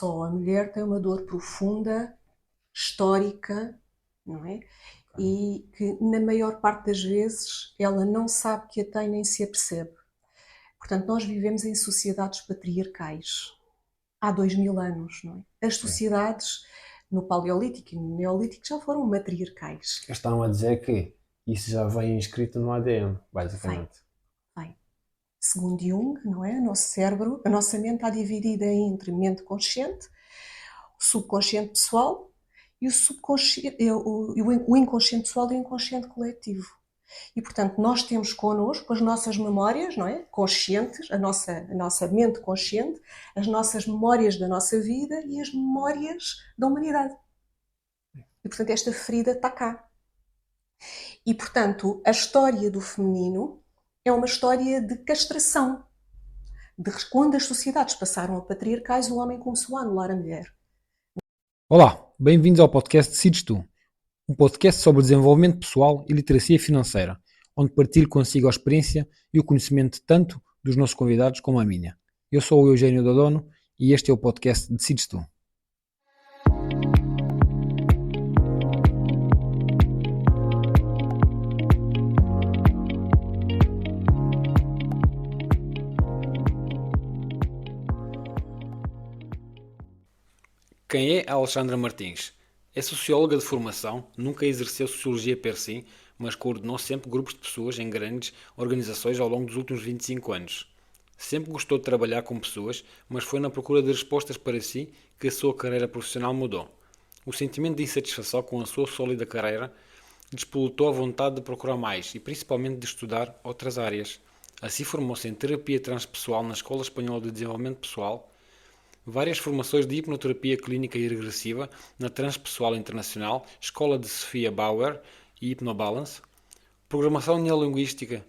Só a mulher tem uma dor profunda, histórica, não é? E que na maior parte das vezes ela não sabe que a tem nem se apercebe. Portanto, nós vivemos em sociedades patriarcais há 2000 anos, não é? As Sim. sociedades no Paleolítico e no Neolítico já foram matriarcais. Eles estão a dizer que isso já vem inscrito no ADN, Vem, basicamente. vem. Segundo Jung, não é? O nosso cérebro, a nossa mente está dividida entre mente consciente, o subconsciente pessoal e o inconsciente pessoal e o inconsciente coletivo. E, portanto, nós temos connosco as nossas memórias, não é? Conscientes, a nossa mente consciente, as nossas memórias da nossa vida e as memórias da humanidade. E, portanto, esta ferida está cá. E, portanto, a história do feminino é uma história de castração. De quando as sociedades passaram a patriarcais, o homem começou a anular a mulher. Olá, bem-vindos ao podcast Decides Tu, um podcast sobre desenvolvimento pessoal e literacia financeira, onde partilho consigo a experiência e o conhecimento tanto dos nossos convidados como a minha. Eu sou o Eugênio Dodono e este é o podcast Decides Tu. Quem é a Alexandra Martins? É socióloga de formação, nunca exerceu sociologia per si, mas coordenou sempre grupos de pessoas em grandes organizações ao longo dos últimos 25 anos. Sempre gostou de trabalhar com pessoas, mas foi na procura de respostas para si que a sua carreira profissional mudou. O sentimento de insatisfação com a sua sólida carreira despoletou a vontade de procurar mais e principalmente de estudar outras áreas. Assim formou-se em terapia transpessoal na Escola Espanhola de Desenvolvimento Pessoal, várias formações de hipnoterapia clínica e regressiva na Transpessoal Internacional, Escola de Sofia Bauer e Hypnobalance, programação neurolinguística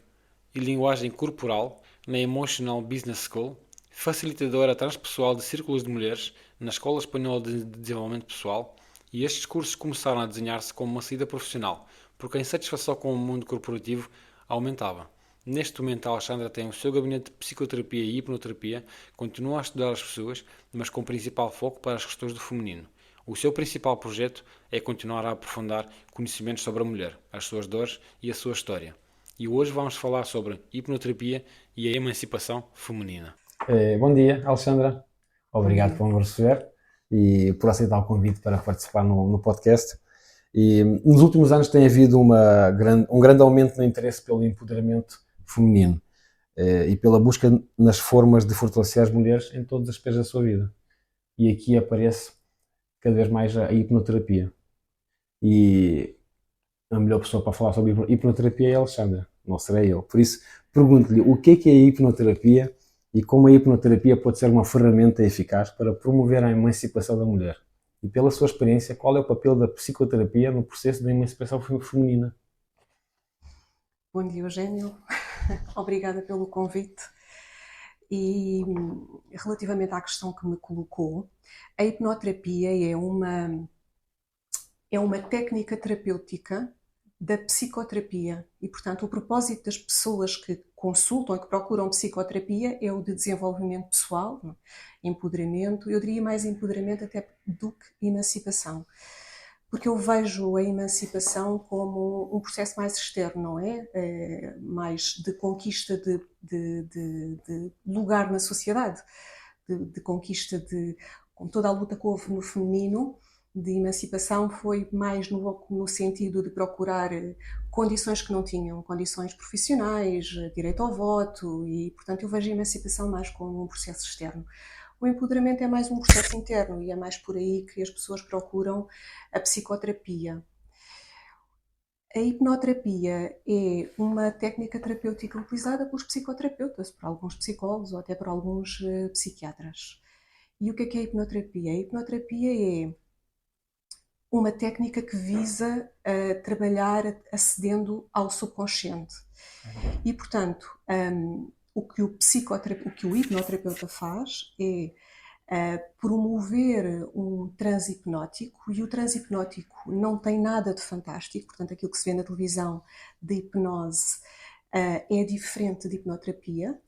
e linguagem corporal na Emotional Business School, facilitadora transpessoal de círculos de mulheres na Escola Espanhola de Desenvolvimento Pessoal, e estes cursos começaram a desenhar-se como uma saída profissional, porque a insatisfação com o mundo corporativo aumentava. Neste momento, a Alexandra tem o seu gabinete de psicoterapia e hipnoterapia, continua a estudar as pessoas, mas com principal foco para as questões do feminino. O seu principal projeto é continuar a aprofundar conhecimentos sobre a mulher, as suas dores e a sua história. E hoje vamos falar sobre hipnoterapia e a emancipação feminina. Bom dia, Alexandra. Bom Obrigado dia. por me receber e por aceitar o convite para participar no podcast. E nos últimos anos tem havido um grande aumento no interesse pelo empoderamento feminino e pela busca nas formas de fortalecer as mulheres em todos os aspectos da sua vida. E aqui aparece cada vez mais a hipnoterapia. E a melhor pessoa para falar sobre hipnoterapia é a Alexandra, não serei eu. Por isso, pergunto-lhe o que é a hipnoterapia e como a hipnoterapia pode ser uma ferramenta eficaz para promover a emancipação da mulher. E pela sua experiência, qual é o papel da psicoterapia no processo da emancipação feminina? Bom dia, Eugênio. Obrigada pelo convite. E relativamente à questão que me colocou, a hipnoterapia é uma técnica terapêutica da psicoterapia e, portanto, o propósito das pessoas que consultam e que procuram psicoterapia é o de desenvolvimento pessoal, empoderamento, eu diria mais empoderamento até do que emancipação. Porque eu vejo a emancipação como um processo mais externo, não é? Mais de conquista de lugar na sociedade, de conquista com toda a luta que houve no feminino, de emancipação foi mais no sentido de procurar condições que não tinham, condições profissionais, direito ao voto e, portanto, eu vejo a emancipação mais como um processo externo. O empoderamento é mais um processo interno e é mais por aí que as pessoas procuram a psicoterapia. A hipnoterapia é uma técnica terapêutica utilizada pelos psicoterapeutas, por alguns psicólogos ou até por alguns psiquiatras. E o que é a hipnoterapia? A hipnoterapia é uma técnica que visa trabalhar acedendo ao subconsciente. E, portanto, o que o hipnoterapeuta faz é promover um transe hipnótico, e o transe hipnótico não tem nada de fantástico, portanto aquilo que se vê na televisão de hipnose é diferente de hipnoterapia.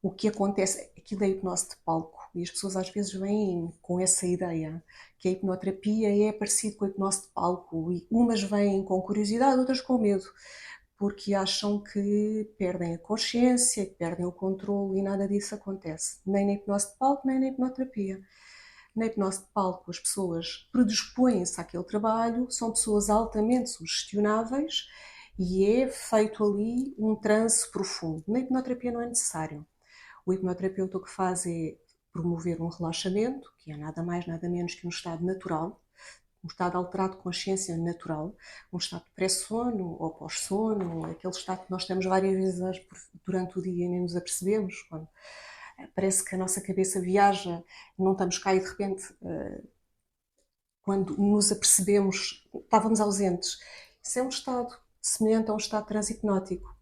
O que acontece, aquilo é hipnose de palco, e as pessoas às vezes vêm com essa ideia que a hipnoterapia é parecido com a hipnose de palco, e umas vêm com curiosidade, outras com medo, porque acham que perdem a consciência, que perdem o controle, e nada disso acontece, nem na hipnose de palco, nem na hipnoterapia. Na hipnose de palco, as pessoas predispõem-se àquele trabalho, são pessoas altamente sugestionáveis e é feito ali um transe profundo. Na hipnoterapia não é necessário. O hipnoterapeuta o que faz é promover um relaxamento, que é nada mais, nada menos que um estado natural, um estado alterado de consciência natural, um estado de pré-sono ou pós-sono, aquele estado que nós temos várias vezes durante o dia e nem nos apercebemos, quando parece que a nossa cabeça viaja, não estamos cá e de repente, quando nos apercebemos, estávamos ausentes. Isso é um estado semelhante a um estado transhipnótico.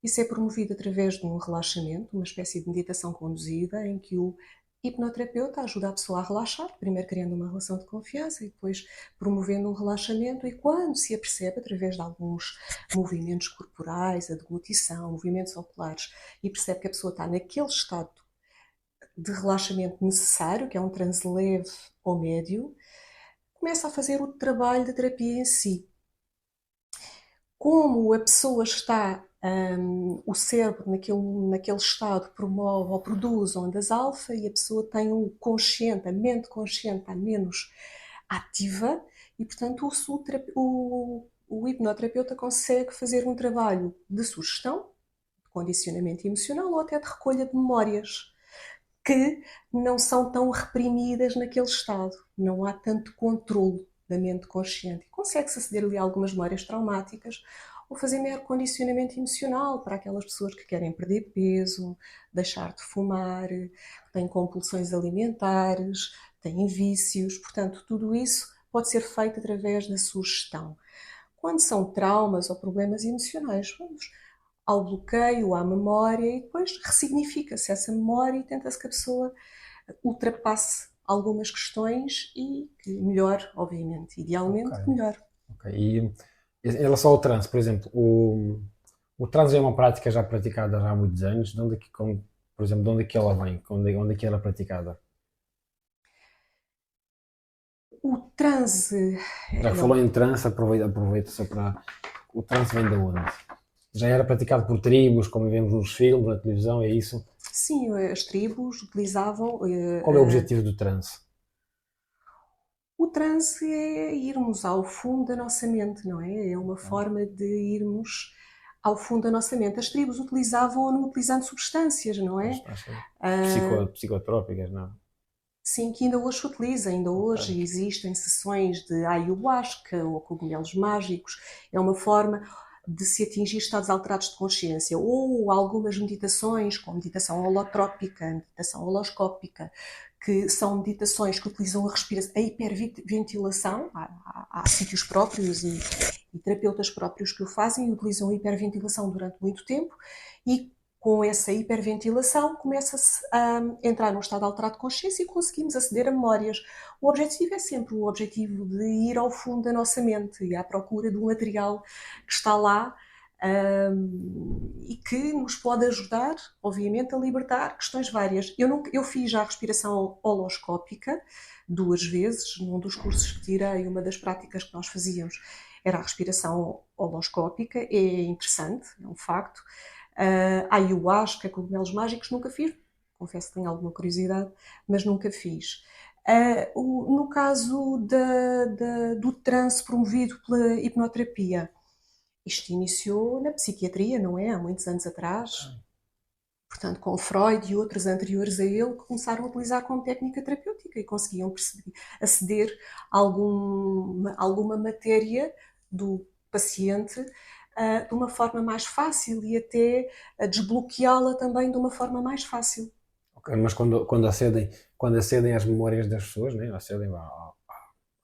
Isso é promovido através de um relaxamento, uma espécie de meditação conduzida, em que o hipnoterapeuta ajuda a pessoa a relaxar, primeiro criando uma relação de confiança e depois promovendo um relaxamento, e quando se apercebe, através de alguns movimentos corporais, a deglutição, movimentos oculares, e percebe que a pessoa está naquele estado de relaxamento necessário, que é um transe leve ou médio, começa a fazer o trabalho da terapia em si. Como a pessoa está, o cérebro naquele estado promove ou produz ondas alfa, e a pessoa tem o consciente, a mente consciente está menos ativa, e portanto o hipnoterapeuta consegue fazer um trabalho de sugestão, de condicionamento emocional ou até de recolha de memórias que não são tão reprimidas naquele estado. Não há tanto controle da mente consciente. Consegue-se aceder ali a algumas memórias traumáticas ou fazer mero condicionamento emocional para aquelas pessoas que querem perder peso, deixar de fumar, têm compulsões alimentares, têm vícios. Portanto, tudo isso pode ser feito através da sugestão. Quando são traumas ou problemas emocionais, vamos ao bloqueio, à memória, e depois ressignifica-se essa memória e tenta-se que a pessoa ultrapasse algumas questões e que melhore, obviamente, idealmente Ok. melhor. Ok. E em relação ao transe, por exemplo, o transe é uma prática já praticada já há muitos anos. De onde é que, por exemplo, de onde é que ela vem? Onde é que ela é praticada? O transe, Já que falou em transe, aproveita só para. O transe vem de onde? Já era praticado por tribos, como vemos nos filmes, na televisão, é isso? sim, as tribos utilizavam. Qual é o objetivo do transe? O transe é irmos ao fundo da nossa mente, não é? É uma forma de irmos ao fundo da nossa mente. As tribos utilizavam-no utilizando substâncias, não é? Acho que psicotrópicas, não? Sim, que ainda hoje se utiliza, ainda hoje Ok. existem sessões de ayahuasca ou cogumelos mágicos. É uma forma de se atingir estados alterados de consciência, ou algumas meditações, como meditação holotrópica, meditação holoscópica, que são meditações que utilizam a respiração, a hiperventilação. Há sítios próprios e terapeutas próprios que o fazem e utilizam a hiperventilação durante muito tempo, e com essa hiperventilação começa-se a entrar num estado alterado de consciência e conseguimos aceder a memórias. O objetivo é sempre o objetivo de ir ao fundo da nossa mente e à procura do material que está lá, e que nos pode ajudar, obviamente, a libertar questões várias. Eu fiz já a respiração holoscópica 2 vezes, num dos cursos que tirei, uma das práticas que nós fazíamos era a respiração holoscópica, é interessante, é um facto. Ayahuasca, cogumelos mágicos, nunca fiz. Confesso que tenho alguma curiosidade, mas nunca fiz. No caso do transe promovido pela hipnoterapia, isto iniciou na psiquiatria, não é? Há muitos anos atrás. Portanto, com Freud e outros anteriores a ele, que começaram a utilizar como técnica terapêutica e conseguiam aceder a alguma matéria do paciente de uma forma mais fácil e até a desbloqueá-la também de uma forma mais fácil. Ok, mas quando acedem às memórias das pessoas, né? Acedem à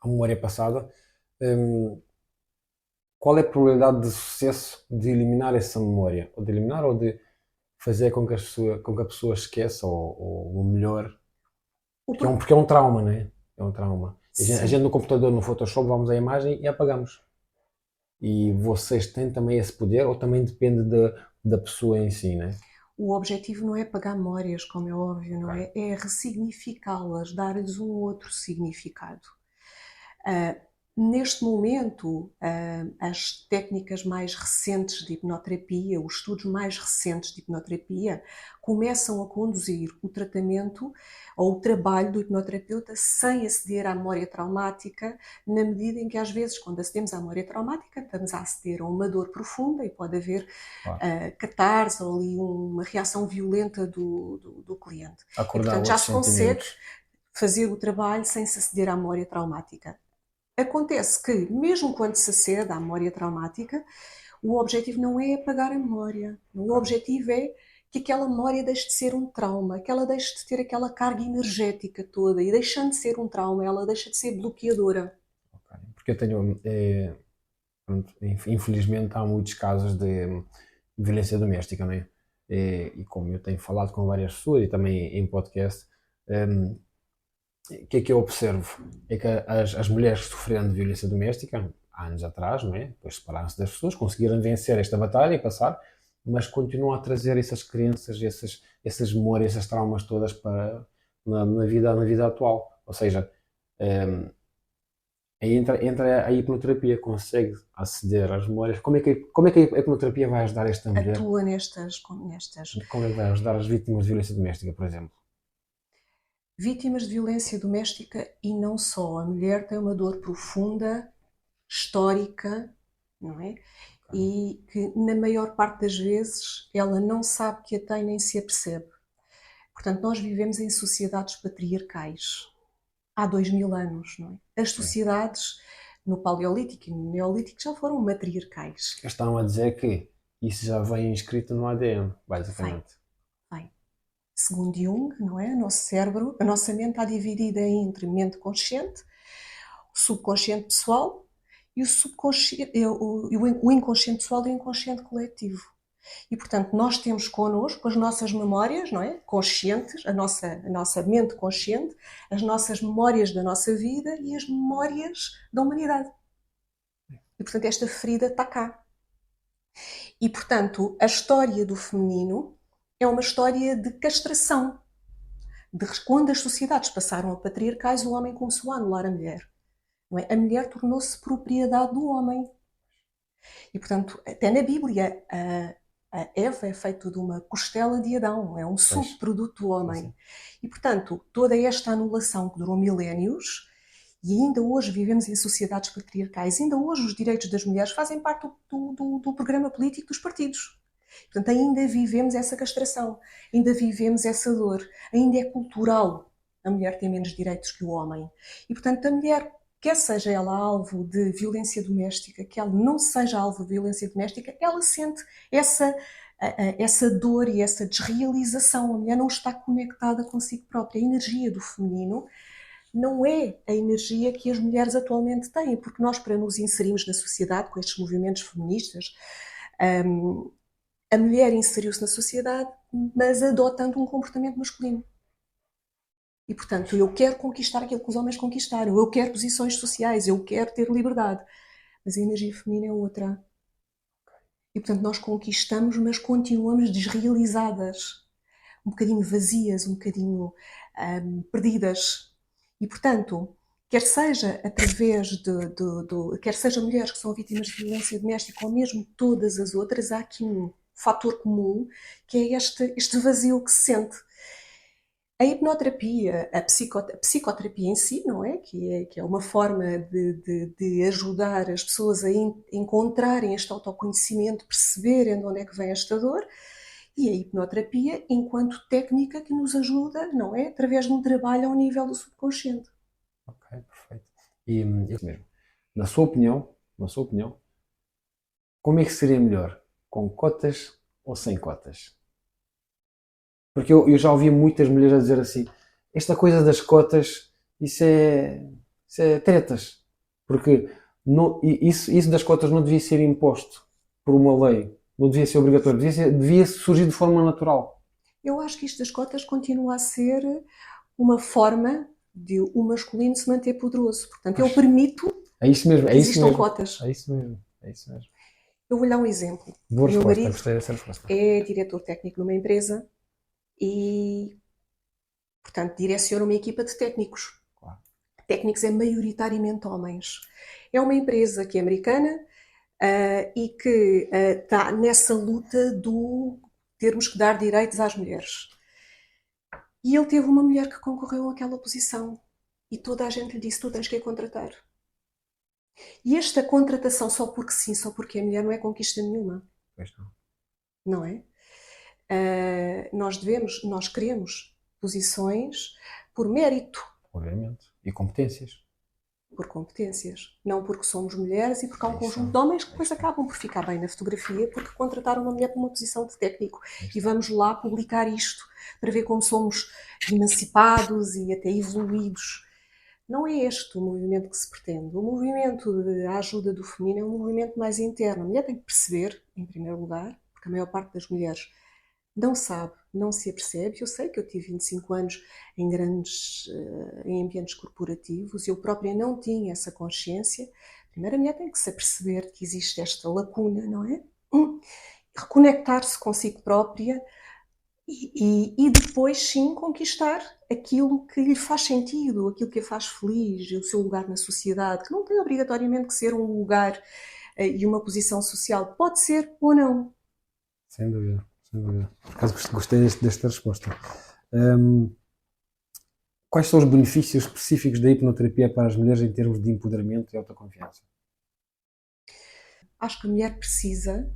memória passada, hum, qual é a probabilidade de sucesso de eliminar essa memória? Ou de eliminar ou de fazer com que a pessoa esqueça ou melhor? O Porque é um trauma, né? É um trauma. A gente Sim. no computador, no Photoshop, vamos à imagem e apagamos. E vocês têm também esse poder ou também depende da pessoa em si, né? o objetivo não é apagar memórias, como é óbvio, não é? É ressignificá-las, dar-lhes um outro significado. Neste momento, as técnicas mais recentes de hipnoterapia, os estudos mais recentes de hipnoterapia, começam a conduzir o tratamento ou o trabalho do hipnoterapeuta sem aceder à memória traumática, na medida em que, às vezes, quando acedemos à memória traumática, estamos a aceder a uma dor profunda e pode haver catarse ou ali uma reação violenta do cliente. E, portanto, já se consegue fazer o trabalho sem se aceder à memória traumática. Acontece que, mesmo quando se acede à memória traumática, o objetivo não é apagar a memória. O objetivo é que aquela memória deixe de ser um trauma, que ela deixe de ter aquela carga energética toda. E deixando de ser um trauma, ela deixa de ser bloqueadora. Porque eu tenho... infelizmente há muitos casos de violência doméstica, não é? E como eu tenho falado com várias pessoas e também em podcast... o que é que eu observo? É que as mulheres que sofreram de violência doméstica, há anos atrás, não é? Depois separaram-se das pessoas, conseguiram vencer esta batalha e passar, mas continuam a trazer essas crenças, essas memórias, essas traumas todas na vida atual. Ou seja, entra a hipnoterapia, consegue aceder às memórias. Como é que a hipnoterapia vai ajudar esta mulher? Atua nestas... Como é que vai ajudar as vítimas de violência doméstica, por exemplo? Vítimas de violência doméstica e não só. A mulher tem uma dor profunda, histórica, não é? E que na maior parte das vezes ela não sabe que a tem nem se apercebe. Portanto, nós vivemos em sociedades patriarcais há 2000 anos, não é? As sociedades no Paleolítico e no Neolítico já foram matriarcais. Estão a dizer que isso já vem inscrito no ADN, basicamente. Bem. Segundo Jung, não é? O nosso cérebro, a nossa mente está dividida entre mente consciente, o subconsciente pessoal e o inconsciente pessoal e o inconsciente coletivo. E, portanto, nós temos connosco as nossas memórias, não é? Conscientes, a nossa mente consciente, as nossas memórias da nossa vida e as memórias da humanidade. E, portanto, esta ferida está cá. E, portanto, a história do feminino é uma história de castração. Quando as sociedades passaram a patriarcais, o homem começou a anular a mulher. Não é? A mulher tornou-se propriedade do homem. E, portanto, até na Bíblia, a Eva é feita de uma costela de Adão, é um subproduto do homem. E, portanto, toda esta anulação que durou milénios, e ainda hoje vivemos em sociedades patriarcais, ainda hoje os direitos das mulheres fazem parte do programa político dos partidos. Portanto, ainda vivemos essa castração, ainda vivemos essa dor, ainda é cultural a mulher ter menos direitos que o homem. E, portanto, a mulher, quer seja ela alvo de violência doméstica, que ela não seja alvo de violência doméstica, ela sente essa dor e essa desrealização. A mulher não está conectada consigo própria. A energia do feminino não é a energia que as mulheres atualmente têm, porque nós, para nos inserirmos na sociedade com estes movimentos feministas, a mulher inseriu-se na sociedade, mas adotando um comportamento masculino. E, portanto, eu quero conquistar aquilo que os homens conquistaram, eu quero posições sociais, eu quero ter liberdade. Mas a energia feminina é outra. E, portanto, nós conquistamos, mas continuamos desrealizadas, um bocadinho vazias, um bocadinho perdidas. E, portanto, quer seja através quer sejam mulheres que são vítimas de violência doméstica ou mesmo todas as outras, há aqui um fator comum, que é este vazio que se sente. A hipnoterapia, a psicoterapia em si, não é? Que é uma forma de ajudar as pessoas a encontrarem este autoconhecimento, perceberem de onde é que vem esta dor, e a hipnoterapia enquanto técnica que nos ajuda, não é? Através de um trabalho ao nível do subconsciente. Ok, perfeito. E isso mesmo. Na sua opinião, como é que seria melhor? Com cotas ou sem cotas? Porque eu já ouvi muitas mulheres a dizer assim, esta coisa das cotas, isso é tretas. Porque isso das cotas não devia ser imposto por uma lei, não devia ser obrigatório, devia surgir de forma natural. Eu acho que isto das cotas continua a ser uma forma de o masculino se manter poderoso. Portanto, eu permito que existam cotas. É isso mesmo. Eu vou-lhe dar um exemplo. Boa O meu resposta, marido gostei dessa resposta. é diretor técnico numa empresa e, portanto, direciona uma equipa de técnicos. Claro. Técnicos é maioritariamente homens. É uma empresa que é americana e que está nessa luta do termos que dar direitos às mulheres. E ele teve uma mulher que concorreu àquela posição. E toda a gente lhe disse, tu tens que a contratar. E esta contratação só porque sim, só porque é mulher, não é conquista nenhuma. Pois não. Não é? Nós queremos posições por mérito, Obviamente. E competências. por competências. Não porque somos mulheres e porque há um Isso. conjunto de homens que depois acabam por ficar bem na fotografia porque contrataram uma mulher para uma posição de técnico. E vamos lá publicar isto para ver como somos emancipados e até evoluídos. Não é este o movimento que se pretende. O movimento de ajuda do feminino é um movimento mais interno. A mulher tem que perceber, em primeiro lugar, porque a maior parte das mulheres não sabe, não se apercebe. Eu sei que eu tive 25 anos em ambientes corporativos e eu própria não tinha essa consciência. Primeiro a mulher tem que se aperceber que existe esta lacuna, não é? Reconectar-se consigo própria e depois sim conquistar aquilo que lhe faz sentido, aquilo que a faz feliz, o seu lugar na sociedade, que não tem obrigatoriamente que ser um lugar e uma posição social. Pode ser ou não. Sem dúvida, sem dúvida. Por acaso gostei desta resposta. Quais são os benefícios específicos da hipnoterapia para as mulheres em termos de empoderamento e autoconfiança? Acho que a mulher precisa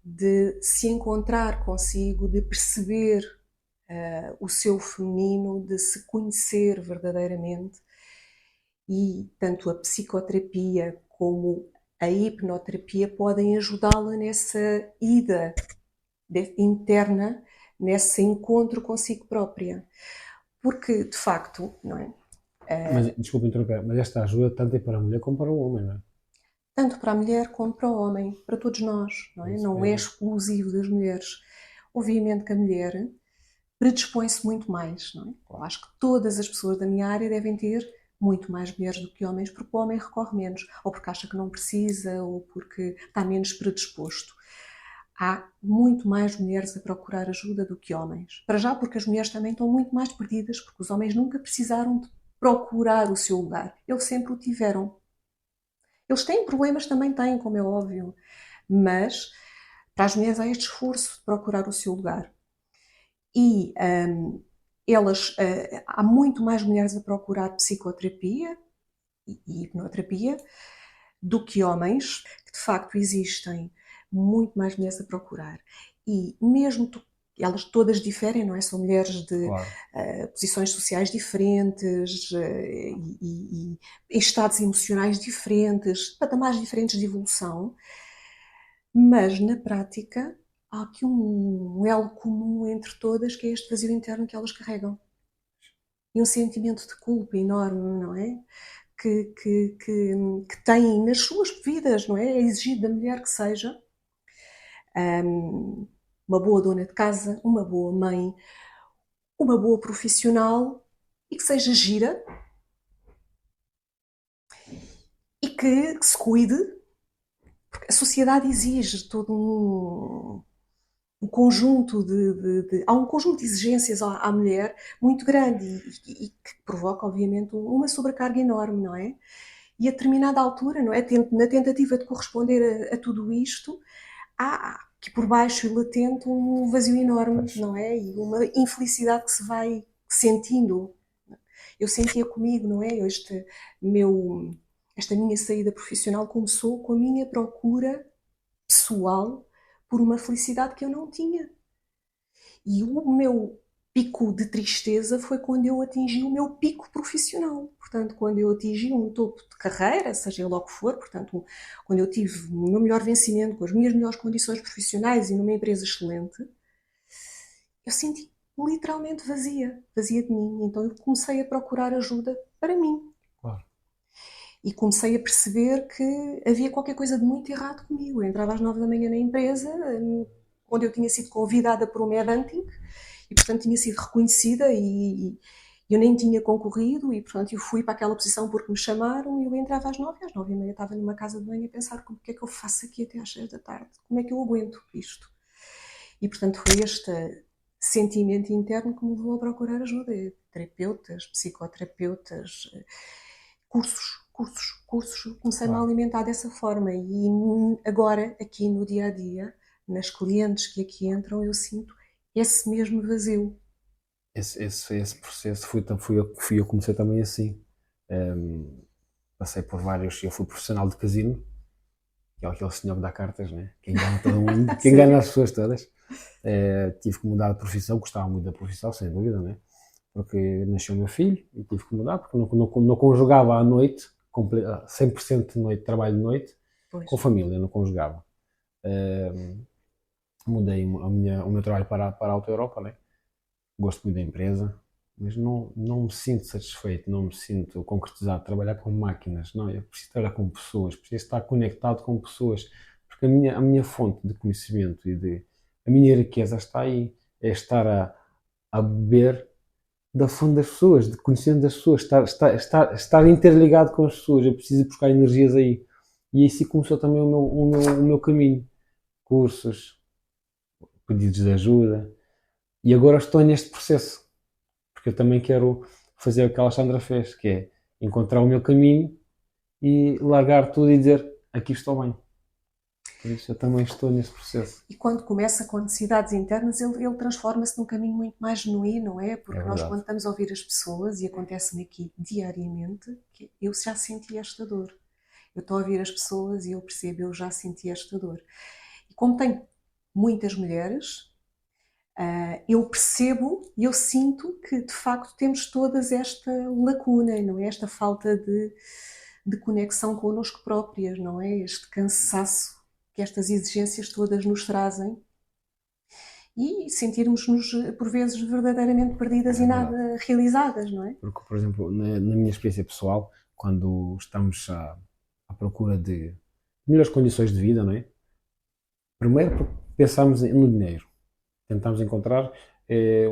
de se encontrar consigo, de perceber o seu feminino, de se conhecer verdadeiramente. E tanto a psicoterapia como a hipnoterapia podem ajudá-la nessa ida interna, nesse encontro consigo própria. Porque, de facto, não é? Mas, desculpa interromper, mas esta ajuda tanto é para a mulher como para o homem, não é? Tanto para a mulher como para o homem, para todos nós, não é? Não é exclusivo das mulheres. Obviamente que a mulher predispõe-se muito mais, não é? Eu acho que todas as pessoas da minha área devem ter muito mais mulheres do que homens, porque o homem recorre menos, ou porque acha que não precisa, ou porque está menos predisposto. Há muito mais mulheres a procurar ajuda do que homens. Para já, porque as mulheres também estão muito mais perdidas, porque os homens nunca precisaram de procurar o seu lugar. Eles sempre o tiveram. Eles têm problemas, também têm, como é óbvio, mas para as mulheres há este esforço de procurar o seu lugar. E há muito mais mulheres a procurar psicoterapia e hipnoterapia do que homens, que de facto existem muito mais mulheres a procurar. E mesmo elas todas diferem, não é? São mulheres de posições sociais diferentes e estados emocionais diferentes, patamares diferentes de evolução, mas na prática há aqui um elo comum entre todas, que é este vazio interno que elas carregam. E um sentimento de culpa enorme, não é? Que têm nas suas vidas, não é? É exigido da mulher que seja uma boa dona de casa, uma boa mãe, uma boa profissional e que seja gira e que se cuide, porque a sociedade exige todo um conjunto há um conjunto de exigências à mulher muito grande e que provoca, obviamente, uma sobrecarga enorme, não é? E a determinada altura, não é? Na tentativa de corresponder a tudo isto, há aqui por baixo e latente um vazio enorme, não é? E uma infelicidade que se vai sentindo. Eu sentia comigo, não é? Esta minha saída profissional começou com a minha procura pessoal por uma felicidade que eu não tinha. E o meu pico de tristeza foi quando eu atingi o meu pico profissional. Portanto, quando eu atingi um topo de carreira, seja ele o que for, portanto, quando eu tive o meu melhor vencimento, com as minhas melhores condições profissionais e numa empresa excelente, eu senti literalmente vazia de mim. Então eu comecei a procurar ajuda para mim. Claro. E comecei a perceber que havia qualquer coisa de muito errado comigo. Eu entrava às 9 da manhã na empresa, onde eu tinha sido convidada por um headhunting, e portanto tinha sido reconhecida e Eu nem tinha concorrido e, portanto, eu fui para aquela posição porque me chamaram e eu entrava às 9, às 9h30 estava numa casa de banho a pensar como é que eu faço aqui até às 6 da tarde, como é que eu aguento isto. E, portanto, foi este sentimento interno que me levou a procurar ajuda. Terapeutas, psicoterapeutas, cursos. Comecei-me a alimentar dessa forma e agora, aqui no dia-a-dia, nas clientes que aqui entram, eu sinto esse mesmo vazio. Esse processo fui eu comecei também assim. Passei por vários, eu fui profissional de casino, que é aquele senhor que dá cartas, né? Que engana todo mundo, que engana as pessoas todas. Tive que mudar de profissão, gostava muito da profissão, sem dúvida, né? Porque nasceu meu filho e tive que mudar, porque não conjugava à noite, 100% de noite, trabalho de noite, Pois. com família, não conjugava. Mudei o meu trabalho para a Auto Europa, né? Gosto muito da empresa, mas não me sinto satisfeito, não me sinto concretizado. Trabalhar com máquinas, não, eu preciso trabalhar com pessoas, preciso estar conectado com pessoas, porque a minha fonte de conhecimento a minha riqueza está aí, é estar a beber da fonte das pessoas, de conhecimento das pessoas, estar interligado com as pessoas, eu preciso buscar energias aí. E assim começou também o meu caminho, cursos, pedidos de ajuda, e agora estou neste processo, porque eu também quero fazer o que a Alexandra fez, que é encontrar o meu caminho e largar tudo e dizer, aqui estou bem. Por isso eu também estou nesse processo. E quando começa com necessidades internas, ele transforma-se num caminho muito mais genuíno, não é? Porque É nós, verdade. quando estamos a ouvir as pessoas, e acontece-me aqui diariamente, que eu já senti esta dor. Eu estou a ouvir as pessoas e eu percebo, eu já senti esta dor. E como tenho muitas mulheres, eu percebo e eu sinto que, de facto, temos todas esta lacuna, não é? Esta falta de conexão connosco próprias, não é? Este cansaço que estas exigências todas nos trazem e sentirmos-nos, por vezes, verdadeiramente perdidas e nada realizadas, não é? Porque, por exemplo, na minha experiência pessoal, quando estamos à procura de melhores condições de vida, não é? Primeiro pensamos no dinheiro. Tentamos encontrar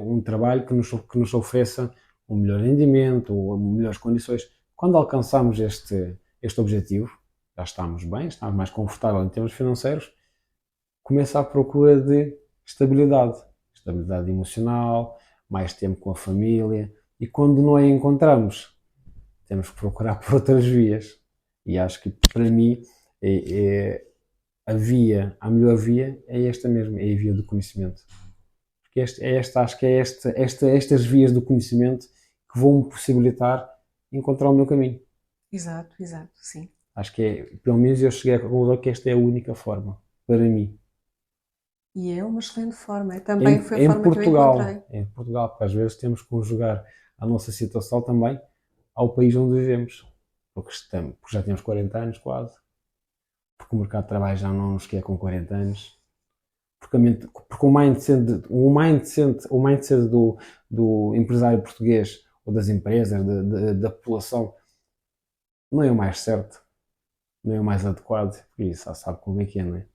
um trabalho que nos ofereça um melhor rendimento ou melhores condições. Quando alcançamos este objetivo, já estamos bem, estamos mais confortáveis em termos financeiros, começa a procura de estabilidade emocional, mais tempo com a família, e quando não a encontramos, temos que procurar por outras vias. E acho que para mim a melhor via é esta mesmo, é a via do conhecimento. Porque acho que é estas vias do conhecimento que vão me possibilitar encontrar o meu caminho. Exato, sim. Acho que pelo menos eu cheguei à conclusão que esta é a única forma para mim. E é uma excelente forma. Também foi a forma que eu encontrei. Em Portugal, porque às vezes temos que conjugar a nossa situação também ao país onde vivemos. Porque já temos 40 anos quase. Porque o mercado de trabalho já não nos quer com 40 anos. Porque o mindset do empresário português ou das empresas, da população, não é o mais certo, não é o mais adequado, porque já sabe como é que é, não é?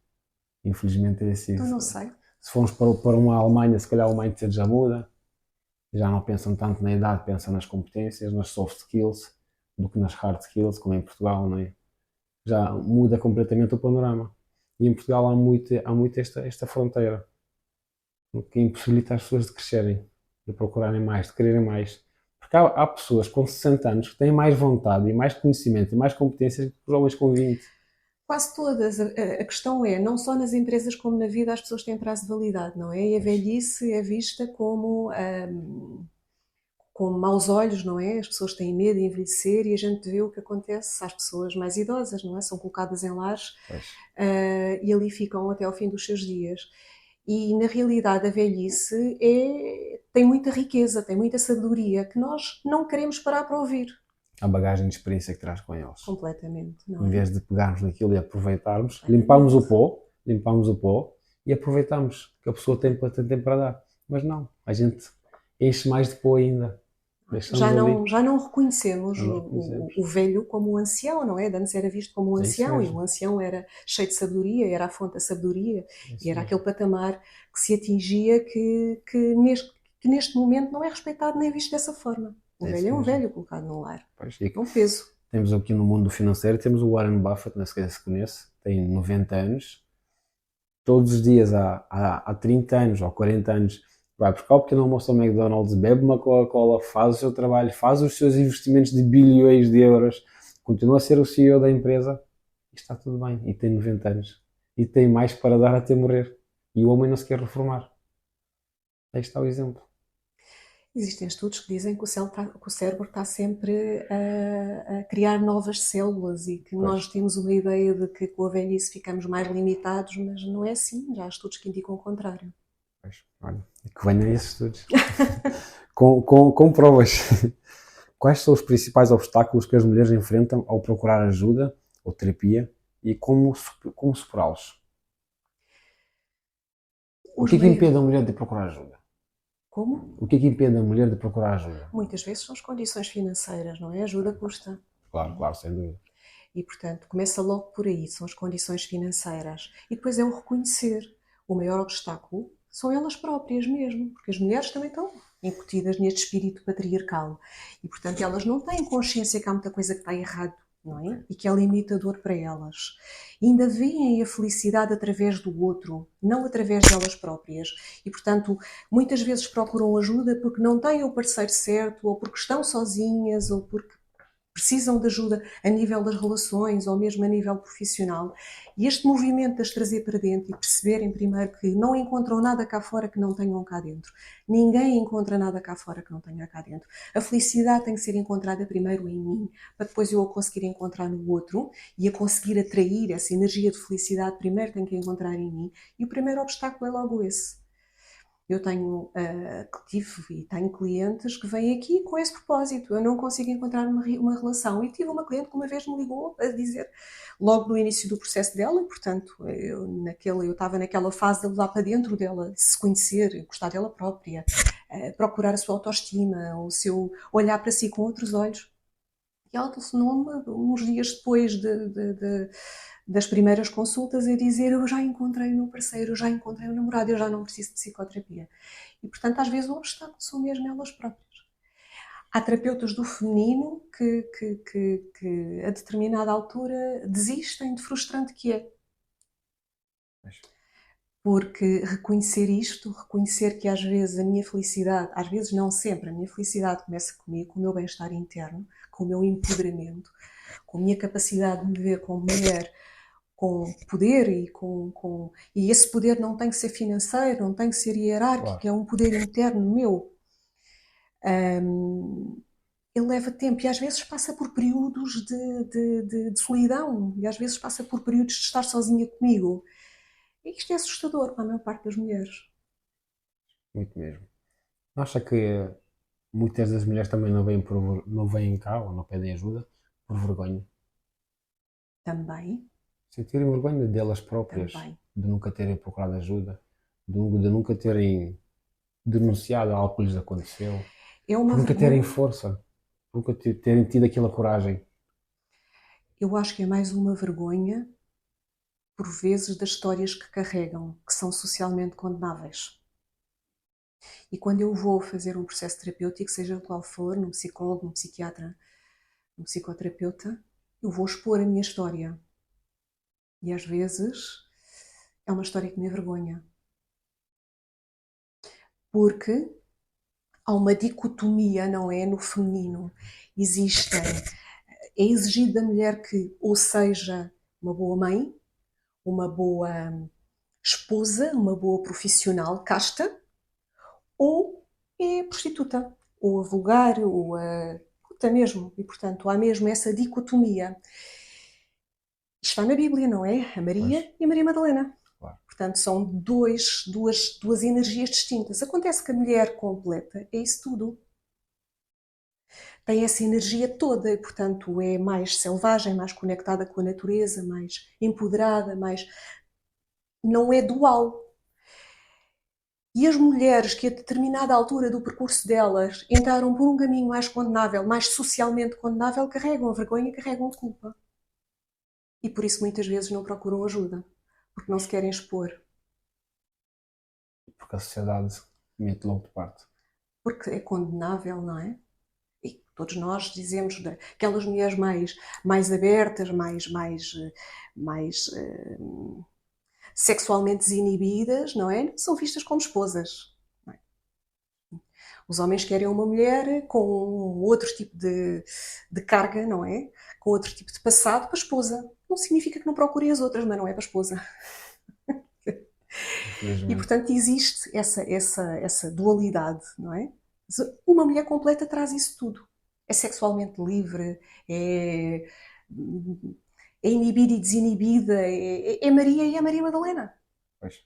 Infelizmente é assim. Então não sei. Se formos para uma Alemanha, se calhar o mindset já muda, já não pensam tanto na idade, pensam nas competências, nas soft skills, do que nas hard skills, como em Portugal, não é? Já muda completamente o panorama. E em Portugal há muito esta fronteira, o que impossibilita as pessoas de crescerem, de procurarem mais, de quererem mais. Porque há pessoas com 60 anos que têm mais vontade e mais conhecimento e mais competências que os jovens com 20. Quase todas. A questão é, não só nas empresas como na vida, as pessoas têm prazo de validade, não é? E a velhice é vista como com maus olhos, não é? As pessoas têm medo de envelhecer e a gente vê o que acontece às pessoas mais idosas, não é? São colocadas em lares e ali ficam até ao fim dos seus dias. E na realidade a velhice tem muita riqueza, tem muita sabedoria que nós não queremos parar para ouvir. A bagagem de experiência que traz com eles. Completamente. Não é? Em vez de pegarmos naquilo e aproveitarmos, limpamos o pó e aproveitamos que a pessoa tem tempo para dar. Mas não, a gente enche mais de pó ainda. Já não reconhecemos o velho como o ancião, não é? Antes era visto como o ancião e o ancião era cheio de sabedoria, era a fonte da sabedoria e era aquele patamar que se atingia que neste momento não é respeitado nem visto dessa forma. O É velho isso é um mesmo. velho colocado no lar. Pois, É um peso. temos aqui no mundo financeiro, temos o Warren Buffett, não sei se conhece, tem 90 anos, todos os dias há 30 anos ou 40 anos, vai buscar o pequeno almoço ao McDonald's, bebe uma Coca-Cola, faz o seu trabalho, faz os seus investimentos de bilhões de euros, continua a ser o CEO da empresa e está tudo bem. E tem 90 anos. E tem mais para dar até morrer. E o homem não se quer reformar. Aí está o exemplo. Existem estudos que dizem que que o cérebro está sempre a criar novas células e que Pois. nós temos uma ideia de que com a velhice ficamos mais limitados, mas não é assim. Já há estudos que indicam o contrário. Pois, olha, que venham esses estudos. com provas. Quais são os principais obstáculos que as mulheres enfrentam ao procurar ajuda ou terapia e como superá-los? O Os que é que meios... impede a mulher de procurar ajuda? Como? O que é que impede a mulher de procurar ajuda? Muitas vezes são as condições financeiras, não é? Ajuda custa. Claro, claro, sem dúvida. E, portanto, começa logo por aí, são as condições financeiras. E depois é o reconhecer. O maior obstáculo são elas próprias mesmo, porque as mulheres também estão incutidas neste espírito patriarcal. E, portanto, elas não têm consciência que há muita coisa que está errado, não é? E que é limitador para elas. E ainda veem a felicidade através do outro, não através delas próprias. E, portanto, muitas vezes procuram ajuda porque não têm o parceiro certo, ou porque estão sozinhas, ou porque precisam de ajuda a nível das relações ou mesmo a nível profissional. E este movimento de as trazer para dentro e perceberem primeiro que não encontram nada cá fora que não tenham cá dentro. Ninguém encontra nada cá fora que não tenha cá dentro. A felicidade tem que ser encontrada primeiro em mim, para depois eu a conseguir encontrar no outro e a conseguir atrair essa energia de felicidade primeiro tem que encontrar em mim. E o primeiro obstáculo é logo esse. Eu tive e tenho clientes que vêm aqui com esse propósito. Eu não consigo encontrar uma relação. E tive uma cliente que uma vez me ligou a dizer, logo no início do processo dela, e portanto, eu estava naquela fase de levar para dentro dela, se conhecer, gostar dela própria, procurar a sua autoestima, o seu olhar para si com outros olhos. E ela telefonou-me uns dias depois das primeiras consultas a dizer: eu já encontrei o meu parceiro, eu já encontrei o namorado, eu já não preciso de psicoterapia. E, portanto, às vezes o obstáculo são mesmo elas próprias. Há terapeutas do feminino que a determinada altura desistem de frustrante que é. Porque reconhecer isto, reconhecer que às vezes a minha felicidade, às vezes não sempre, a minha felicidade começa comigo, com o meu bem-estar interno, com o meu empoderamento, com a minha capacidade de me ver como mulher, com poder e esse poder não tem que ser financeiro, não tem que ser hierárquico, claro. É um poder interno meu. Ele leva tempo e às vezes passa por períodos de solidão e às vezes passa por períodos de estar sozinha comigo. E isto é assustador para a maior parte das mulheres. Muito mesmo. Acha que muitas das mulheres também não vêm cá ou não pedem ajuda por vergonha? Também. Sentirem vergonha delas próprias, também. De nunca terem procurado ajuda, de nunca terem denunciado algo que lhes aconteceu, nunca terem força, nunca terem tido aquela coragem. Eu acho que é mais uma vergonha, por vezes, das histórias que carregam, que são socialmente condenáveis. E quando eu vou fazer um processo terapêutico, seja qual for, num psicólogo, num psiquiatra, num psicoterapeuta, eu vou expor a minha história. E às vezes é uma história que me envergonha. Porque há uma dicotomia, não é? No feminino. É exigido da mulher que ou seja uma boa mãe, uma boa esposa, uma boa profissional, casta, ou é prostituta, ou a vulgar, ou a puta mesmo. E, portanto, há mesmo essa dicotomia. Isto está na Bíblia, não é? A Maria Pois. e a Maria Madalena. Claro. Portanto, são duas energias distintas. Acontece que a mulher completa é isso tudo. Tem essa energia toda e, portanto, é mais selvagem, mais conectada com a natureza, mais empoderada, mais... Não é dual. E as mulheres que a determinada altura do percurso delas entraram por um caminho mais condenável, mais socialmente condenável, carregam a vergonha, carregam a culpa. E por isso muitas vezes não procuram ajuda, porque não se querem expor. Porque a sociedade mete logo de parte. Porque é condenável, não é? E Todos nós dizemos aquelas mulheres mais abertas, mais sexualmente desinibidas, não é? São vistas como esposas. Não é? Os homens querem uma mulher com outro tipo de carga, não é? Com outro tipo de passado para esposa. Não significa que não procurem as outras, mas não é para esposa. E, portanto, existe essa dualidade, não é? Uma mulher completa traz isso tudo. É sexualmente livre, é inibida e desinibida, é Maria e é Maria Madalena. Pois.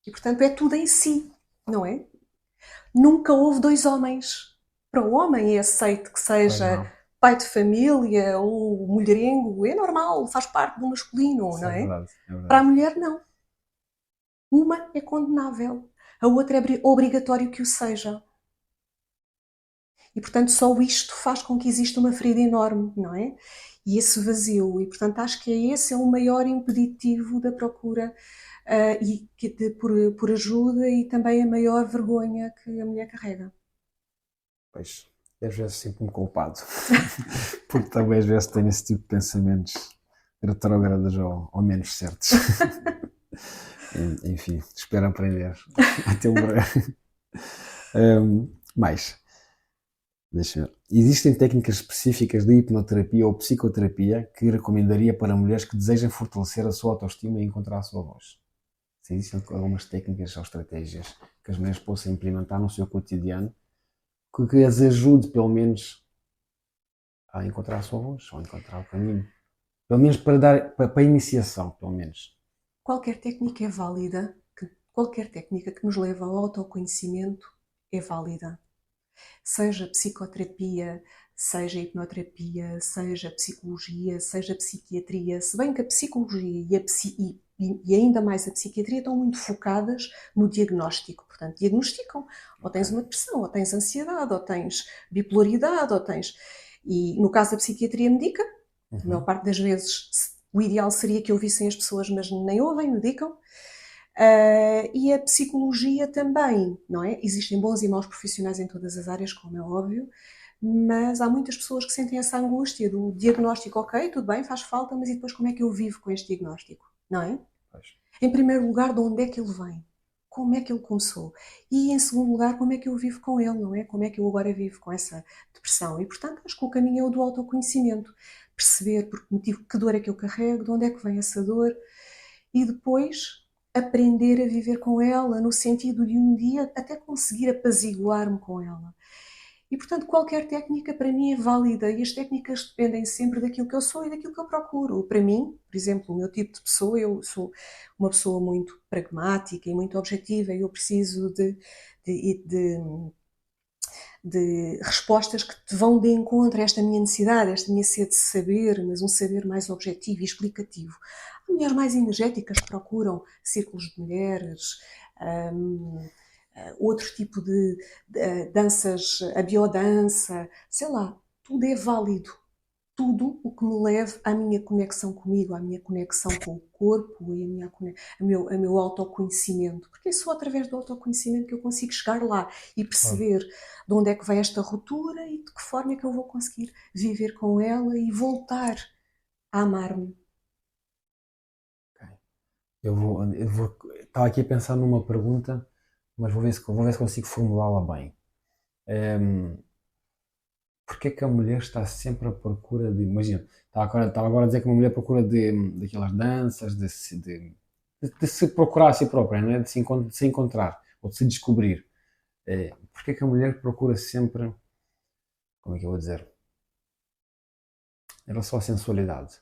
E, portanto, é tudo em si, não é? Nunca houve dois homens. Para o homem é aceito que seja pai de família ou mulherengo, é normal, faz parte do masculino, Isso não é? É verdade. Para a mulher, não. Uma é condenável, a outra é obrigatório que o seja. E, portanto, só isto faz com que exista uma ferida enorme, não é? E esse vazio. E, portanto, acho que esse é o maior impeditivo da procura por ajuda e também a maior vergonha que a mulher carrega. Pois, às vezes sinto-me culpado, porque também às vezes tenho esse tipo de pensamentos retrógrados ou menos certos. Enfim, espero aprender até o breve. Mais, deixa eu ver. Existem técnicas específicas de hipnoterapia ou psicoterapia que recomendaria para mulheres que desejam fortalecer a sua autoestima e encontrar a sua voz? Se existem algumas técnicas ou estratégias que as mulheres possam implementar no seu cotidiano que as ajude, pelo menos, a encontrar a sua voz, ou a encontrar o caminho. Pelo menos para a iniciação, pelo menos. Qualquer técnica é válida. Qualquer técnica que nos leva ao autoconhecimento é válida. Seja psicoterapia, seja hipnoterapia, seja psicologia, seja psiquiatria. Se bem que a psicologia e ainda mais a psiquiatria estão muito focadas no diagnóstico. Portanto, diagnosticam. Ou tens uma depressão, ou tens ansiedade, ou tens bipolaridade, ou tens... E no caso da psiquiatria medica, a maior parte das vezes o ideal seria que ouvissem as pessoas, mas nem ouvem, medicam. E a psicologia também, não é? Existem bons e maus profissionais em todas as áreas, como é óbvio, mas há muitas pessoas que sentem essa angústia do diagnóstico, ok, tudo bem, faz falta, mas e depois como é que eu vivo com este diagnóstico, não é? Pois. Em primeiro lugar, de onde é que ele vem? Como é que ele começou? E em segundo lugar, como é que eu vivo com ele, não é? Como é que eu agora vivo com essa depressão? E portanto, acho que o caminho é o do autoconhecimento. Perceber por que motivo, que dor é que eu carrego, de onde é que vem essa dor, e depois aprender a viver com ela, no sentido de um dia até conseguir apaziguar-me com ela. E, portanto, qualquer técnica para mim é válida e as técnicas dependem sempre daquilo que eu sou e daquilo que eu procuro. Para mim, por exemplo, o meu tipo de pessoa, eu sou uma pessoa muito pragmática e muito objetiva e eu preciso de respostas que te vão de encontro a esta minha necessidade, a esta minha sede de saber, mas um saber mais objetivo e explicativo. Há mulheres mais energéticas que procuram círculos de mulheres, outro tipo de danças, a biodança, sei lá, tudo é válido. Tudo o que me leve à minha conexão comigo, à minha conexão com o corpo e a meu autoconhecimento. Porque é só através do autoconhecimento que eu consigo chegar lá e perceber de onde é que vem esta ruptura e de que forma é que eu vou conseguir viver com ela e voltar a amar-me. Estava aqui a pensar numa pergunta, mas vou ver se consigo formulá-la bem. Porque é que a mulher está sempre à procura de... Imagina, estava agora a dizer que uma mulher procura daquelas danças, de se procurar a si própria, não é? De se encontrar, ou de se descobrir. Porque é que a mulher procura sempre... Como é que eu vou dizer? Em relação à sensualidade.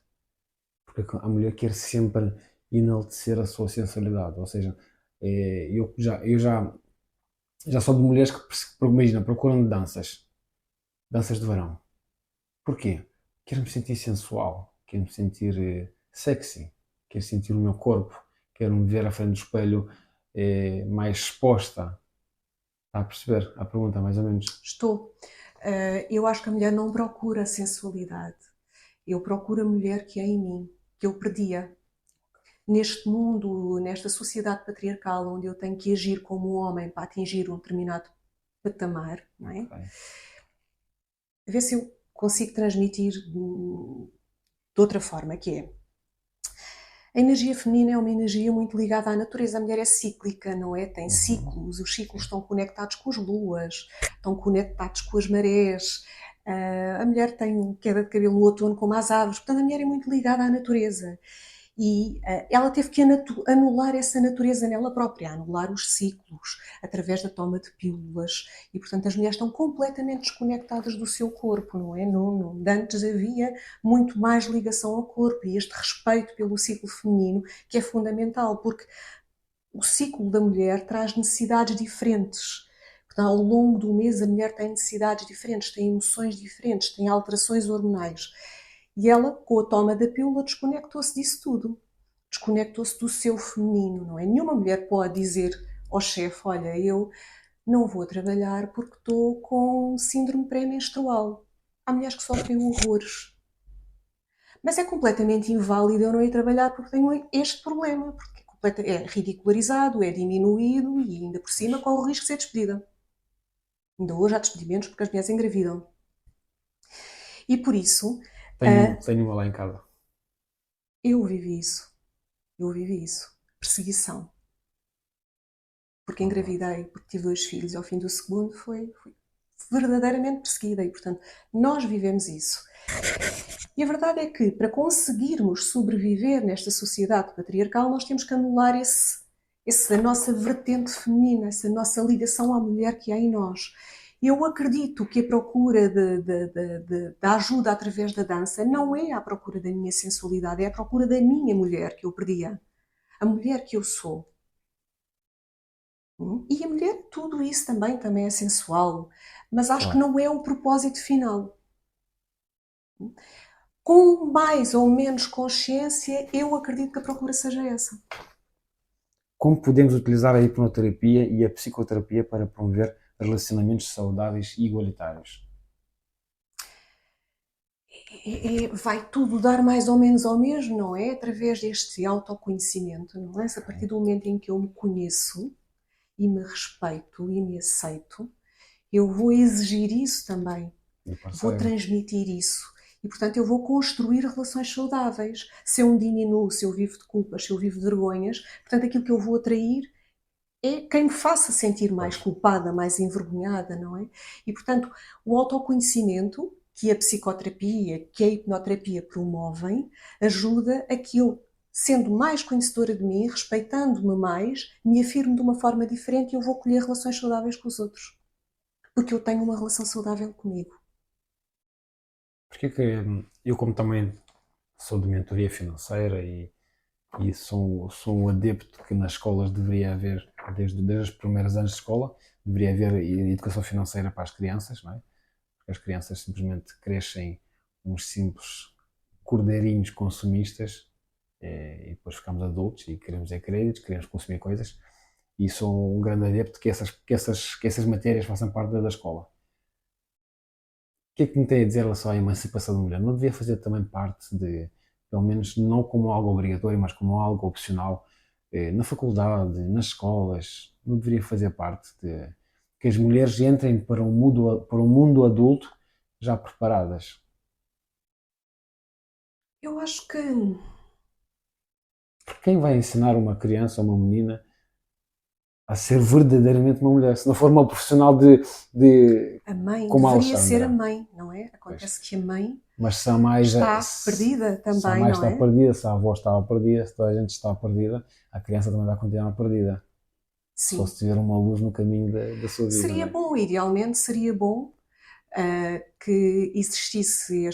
Porque é que a mulher quer sempre enaltecer a sua sensualidade. Ou seja, eu já sou de mulheres que, imagina, procuram danças de verão. Porquê? Quero me sentir sensual, quero me sentir sexy, quero sentir o meu corpo, quero me ver à frente do espelho mais exposta. Está a perceber a pergunta, mais ou menos? Estou. Eu acho que a mulher não procura sensualidade. Eu procuro a mulher que é em mim, que eu perdia. Neste mundo, nesta sociedade patriarcal, onde eu tenho que agir como homem para atingir um determinado patamar, não é? Okay. a ver se eu consigo transmitir de outra forma, que é: a energia feminina é uma energia muito ligada à natureza. A mulher é cíclica, não é? Tem ciclos, os ciclos estão conectados com as luas, estão conectados com as marés. A mulher tem queda de cabelo no outono como as aves, portanto a mulher é muito ligada à natureza. E ela teve que anular essa natureza nela própria, anular os ciclos, através da toma de pílulas. E, portanto, as mulheres estão completamente desconectadas do seu corpo, não é? Antes havia muito mais ligação ao corpo e este respeito pelo ciclo feminino, que é fundamental, porque o ciclo da mulher traz necessidades diferentes. Portanto, ao longo do mês, a mulher tem necessidades diferentes, tem emoções diferentes, tem alterações hormonais. E ela, com a toma da pílula, desconectou-se disso tudo. Desconectou-se do seu feminino, não é? Nenhuma mulher pode dizer ao chefe: olha, eu não vou trabalhar porque estou com síndrome pré-menstrual. Há mulheres que sofrem horrores. Mas é completamente inválido eu não ir trabalhar porque tenho este problema, porque é ridicularizado, é diminuído e ainda por cima corre o risco de ser despedida. Ainda hoje há despedimentos porque as mulheres engravidam. E por isso... Tenho uma lá em casa. Eu vivi isso. Perseguição. Porque engravidei, porque tive 2 filhos e ao fim do segundo fui verdadeiramente perseguida e, portanto, nós vivemos isso. E a verdade é que, para conseguirmos sobreviver nesta sociedade patriarcal, nós temos que anular a nossa vertente feminina, essa nossa ligação à mulher que há em nós. Eu acredito que a procura da ajuda através da dança não é à procura da minha sensualidade, é à procura da minha mulher que eu perdia. A mulher que eu sou. E a mulher, tudo isso também é sensual, mas acho que não é o propósito final. Com mais ou menos consciência, eu acredito que a procura seja essa. Como podemos utilizar a hipnoterapia e a psicoterapia para promover relacionamentos saudáveis e igualitários? Vai tudo dar mais ou menos ao mesmo, não é? Através deste autoconhecimento, não é? A partir do momento em que eu me conheço e me respeito e me aceito, eu vou exigir isso também. Vou transmitir isso. E, portanto, eu vou construir relações saudáveis. Se eu me diminuo, se eu vivo de culpas, se eu vivo de vergonhas, portanto, aquilo que eu vou atrair é quem me faça sentir mais culpada, mais envergonhada, não é? E, portanto, o autoconhecimento que a psicoterapia, que a hipnoterapia promovem, ajuda a que eu, sendo mais conhecedora de mim, respeitando-me mais, me afirme de uma forma diferente e eu vou colher relações saudáveis com os outros. Porque eu tenho uma relação saudável comigo. Porque que eu, como também sou de mentoria financeira e sou um adepto que nas escolas deveria haver, desde os primeiros anos de escola, deveria haver educação financeira para as crianças, não é? Porque as crianças simplesmente crescem uns simples cordeirinhos consumistas e depois ficamos adultos e queremos créditos, queremos consumir coisas e sou um grande adepto que essas matérias façam parte da escola. O que é que me tem a dizer em relação à emancipação da mulher? Não devia fazer também parte de, pelo menos não como algo obrigatório, mas como algo opcional, na faculdade, nas escolas, não deveria fazer parte de que as mulheres entrem para um mundo adulto já preparadas? Eu acho que Porque quem vai ensinar uma criança ou uma menina a ser verdadeiramente uma mulher? Se não for uma profissional a mãe como a deveria ser a Alexandra. mãe, não é? Acontece que a mãe Mas se a mãe está perdida se a também, mãe não está é? perdida, se a avó está perdida, se toda a gente está perdida, a criança também vai continuar perdida. Só Sim. se tiver uma luz no caminho da sua vida. Seria Não é? bom, idealmente seria bom que existisse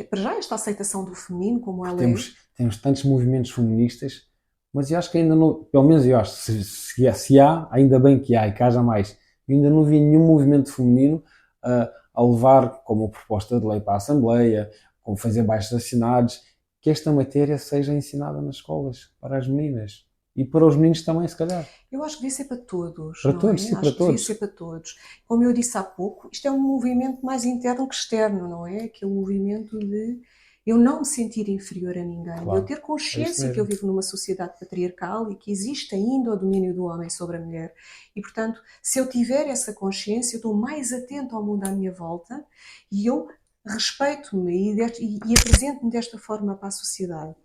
para já esta aceitação do feminino como ela é. Temos tantos movimentos feministas, mas eu acho que ainda não, pelo menos eu acho, se há, ainda bem que há e que haja mais. Eu ainda não vi nenhum movimento feminino a levar como proposta de lei para a Assembleia, como fazer baixos assinados, que esta matéria seja ensinada nas escolas para as meninas. E para os meninos também, se calhar. Eu acho que devia ser para todos, Para não todos, é? sim, para Acho que devia todos. ser para todos. Como eu disse há pouco, isto é um movimento mais interno que externo, não é? Aquele movimento de Eu não me sentir inferior a ninguém. Claro. Eu ter É isso consciência que eu mesmo. vivo numa sociedade patriarcal e que existe ainda o domínio do homem sobre a mulher. E, portanto, se eu tiver essa consciência, eu estou mais atento ao mundo à minha volta e eu respeito-me e apresento-me desta forma para a sociedade.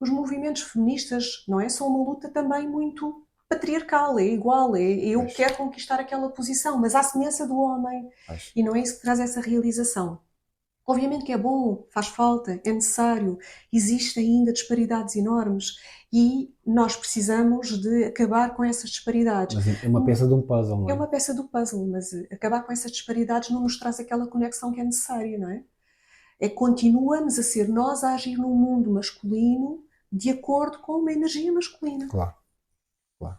Os movimentos feministas, não é? São uma luta também muito patriarcal, é igual, eu Pois. quero conquistar aquela posição, mas à semelhança do homem. Pois. E não é isso que traz essa realização. Obviamente que é bom, faz falta, é necessário, existem ainda disparidades enormes e nós precisamos de acabar com essas disparidades. Mas é uma peça de um puzzle, não É é? uma peça do puzzle, mas acabar com essas disparidades não nos traz aquela conexão que é necessária, não é? É que continuamos a ser nós a agir num mundo masculino de acordo com uma energia masculina. Claro, claro.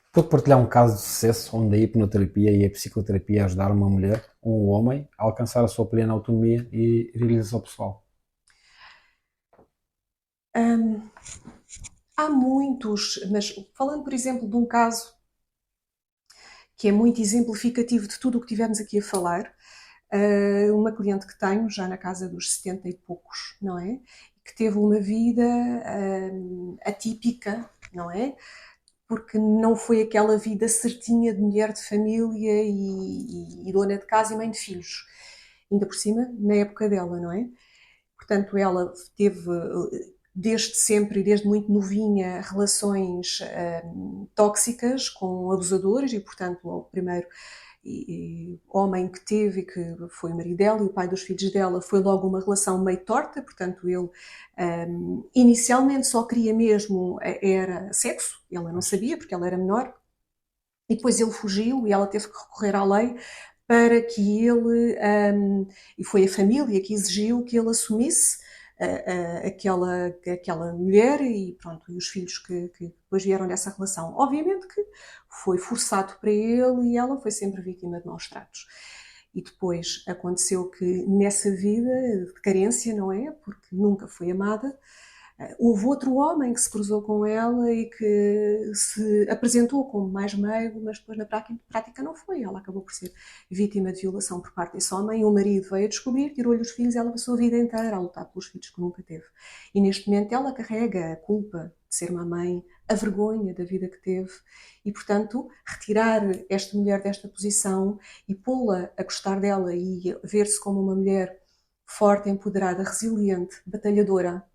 Estou a partilhar um caso de sucesso onde a hipnoterapia e a psicoterapia ajudaram uma mulher, um homem, a alcançar a sua plena autonomia e realização pessoal. Há muitos, mas falando, por exemplo, de um caso que é muito exemplificativo de tudo o que tivemos aqui a falar, uma cliente que tenho, já na casa dos 70 e poucos, não é? Que teve uma vida atípica, não é? Porque não foi aquela vida certinha de mulher de família e dona de casa e mãe de filhos. Ainda por cima, na época dela, não é? Portanto, ela teve, desde sempre e desde muito novinha, relações tóxicas com abusadores e, portanto, o primeiro homem que teve, que foi o marido dela e o pai dos filhos dela, foi logo uma relação meio torta, portanto ele inicialmente só queria mesmo era sexo, ela não sabia porque ela era menor, e depois ele fugiu e ela teve que recorrer à lei para que ele, e foi a família que exigiu que ele assumisse aquela mulher e pronto, e os filhos que depois vieram dessa relação. Obviamente que foi forçado para ele e ela foi sempre vítima de maus tratos. E depois aconteceu que nessa vida de carência, não é? Porque nunca foi amada, houve outro homem que se cruzou com ela e que se apresentou como mais meigo, mas depois na prática não foi. Ela acabou por ser vítima de violação por parte desse homem. O marido veio a descobrir, tirou-lhe os filhos e ela passou a vida inteira a lutar pelos filhos que nunca teve. E neste momento ela carrega a culpa de ser uma mãe, a vergonha da vida que teve e, portanto, retirar esta mulher desta posição e pô-la a gostar dela e ver-se como uma mulher forte, empoderada, resiliente, batalhadora,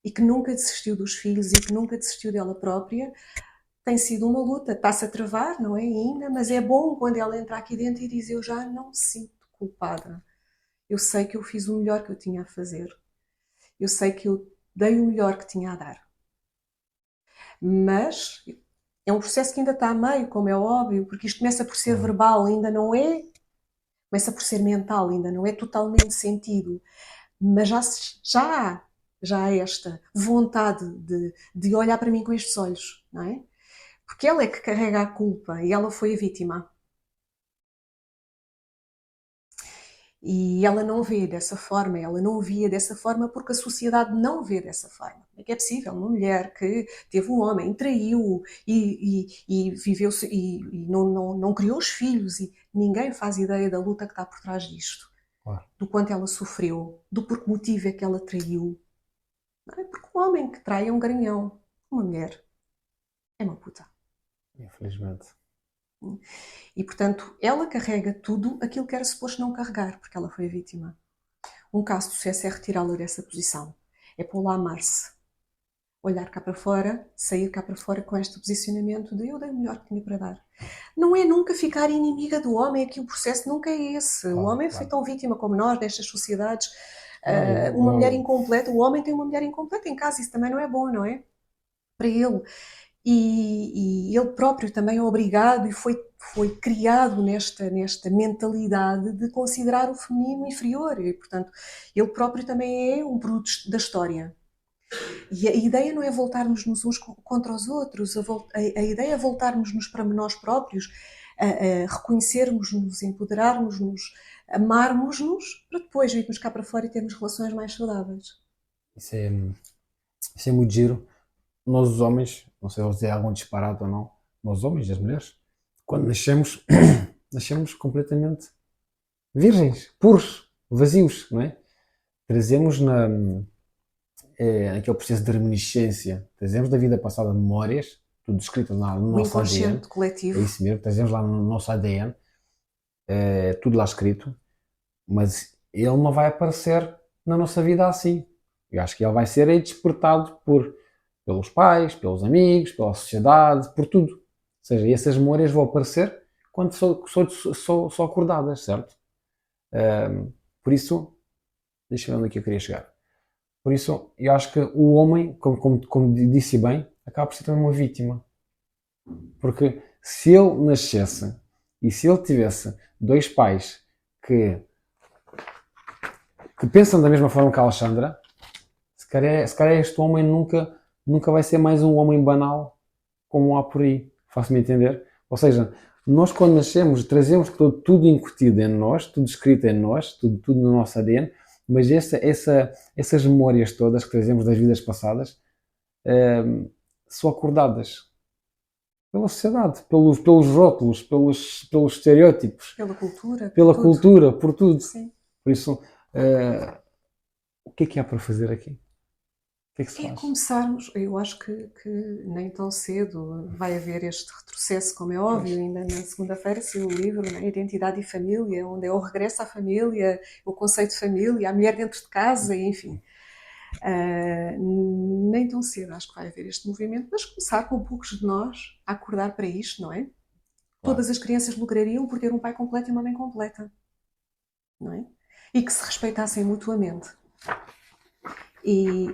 e que nunca desistiu dos filhos e que nunca desistiu dela própria, tem sido uma luta, está-se a travar, não é ainda, mas é bom quando ela entra aqui dentro e diz: eu já não me sinto culpada, eu sei que eu fiz o melhor que eu tinha a fazer, eu sei que eu dei o melhor que tinha a dar. Mas é um processo que ainda está a meio, como é óbvio, porque isto começa por ser verbal, ainda não é, começa por ser mental, ainda não é totalmente sentido, mas já há esta vontade de olhar para mim com estes olhos, não é? Porque ela é que carrega a culpa e ela foi a vítima. E ela não vê dessa forma, ela não via dessa forma porque a sociedade não vê dessa forma. Como é que é possível? Uma mulher que teve um homem, traiu e viveu e não criou os filhos e ninguém faz ideia da luta que está por trás disto. Claro. Do quanto ela sofreu, do por que motivo é que ela traiu. Não é? Porque um homem que trai é um garanhão. Uma mulher é uma puta. Infelizmente. E, portanto, ela carrega tudo aquilo que era suposto não carregar, porque ela foi a vítima. Um caso de sucesso é retirá-la dessa posição. É pô-la a amar-se. Olhar cá para fora, sair cá para fora com este posicionamento de eu dei o melhor que tinha para dar. Não é nunca ficar inimiga do homem, aqui o processo nunca é esse. Claro, o homem foi tão vítima como nós, nestas sociedades. Uma mulher incompleta, o homem tem uma mulher incompleta em casa, isso também não é bom, não é? Para ele. E ele próprio também é obrigado e foi criado nesta mentalidade de considerar o feminino inferior e, portanto, ele próprio também é um produto da história. E a ideia não é voltarmos-nos uns contra os outros, a ideia é voltarmos-nos para nós próprios, a reconhecermos-nos, empoderarmos-nos, amarmos-nos, para depois virmos cá para fora e termos relações mais saudáveis. Isso é muito giro. Nós os homens, não sei se vou dizer algum disparate ou não, nós homens e as mulheres, quando nascemos, nascemos completamente virgens, puros, vazios, não é? Trazemos aquele processo de reminiscência, trazemos da vida passada memórias, tudo escrito lá no O nosso ADN, inconsciente é coletivo. isso mesmo, trazemos lá no nosso ADN, tudo lá escrito, mas ele não vai aparecer na nossa vida assim. Eu acho que ele vai ser aí despertado pelos pais, pelos amigos, pela sociedade, por tudo. Ou seja, essas memórias vão aparecer quando são acordadas, certo? Por isso, deixa eu ver onde é que eu queria chegar. Por isso, eu acho que o homem, como disse bem, acaba por ser também uma vítima. Porque se ele nascesse e se ele tivesse dois pais que, que pensam da mesma forma que a Alexandra, se calhar este homem nunca vai ser mais um homem banal como há por aí. Faço-me entender? Ou seja, nós quando nascemos trazemos tudo incutido em nós, tudo escrito em nós, tudo no nosso ADN, mas essas memórias todas que trazemos das vidas passadas são acordadas pela sociedade, pelos rótulos, pelos estereótipos, Pela cultura, por pela tudo. cultura, por tudo. Sim. Por isso, o que é há para fazer aqui? O que é que se É faz? começarmos, eu acho que nem tão cedo vai haver este retrocesso, como é óbvio, ainda na segunda-feira saiu o livro, né? Identidade e Família, onde é o regresso à família, o conceito de família, a mulher dentro de casa, enfim. Nem tão cedo acho que vai haver este movimento, mas começar com poucos de nós a acordar para isto, não é? Claro. Todas as crianças lograriam por ter um pai completo e uma mãe completa, não é? E que se respeitassem mutuamente.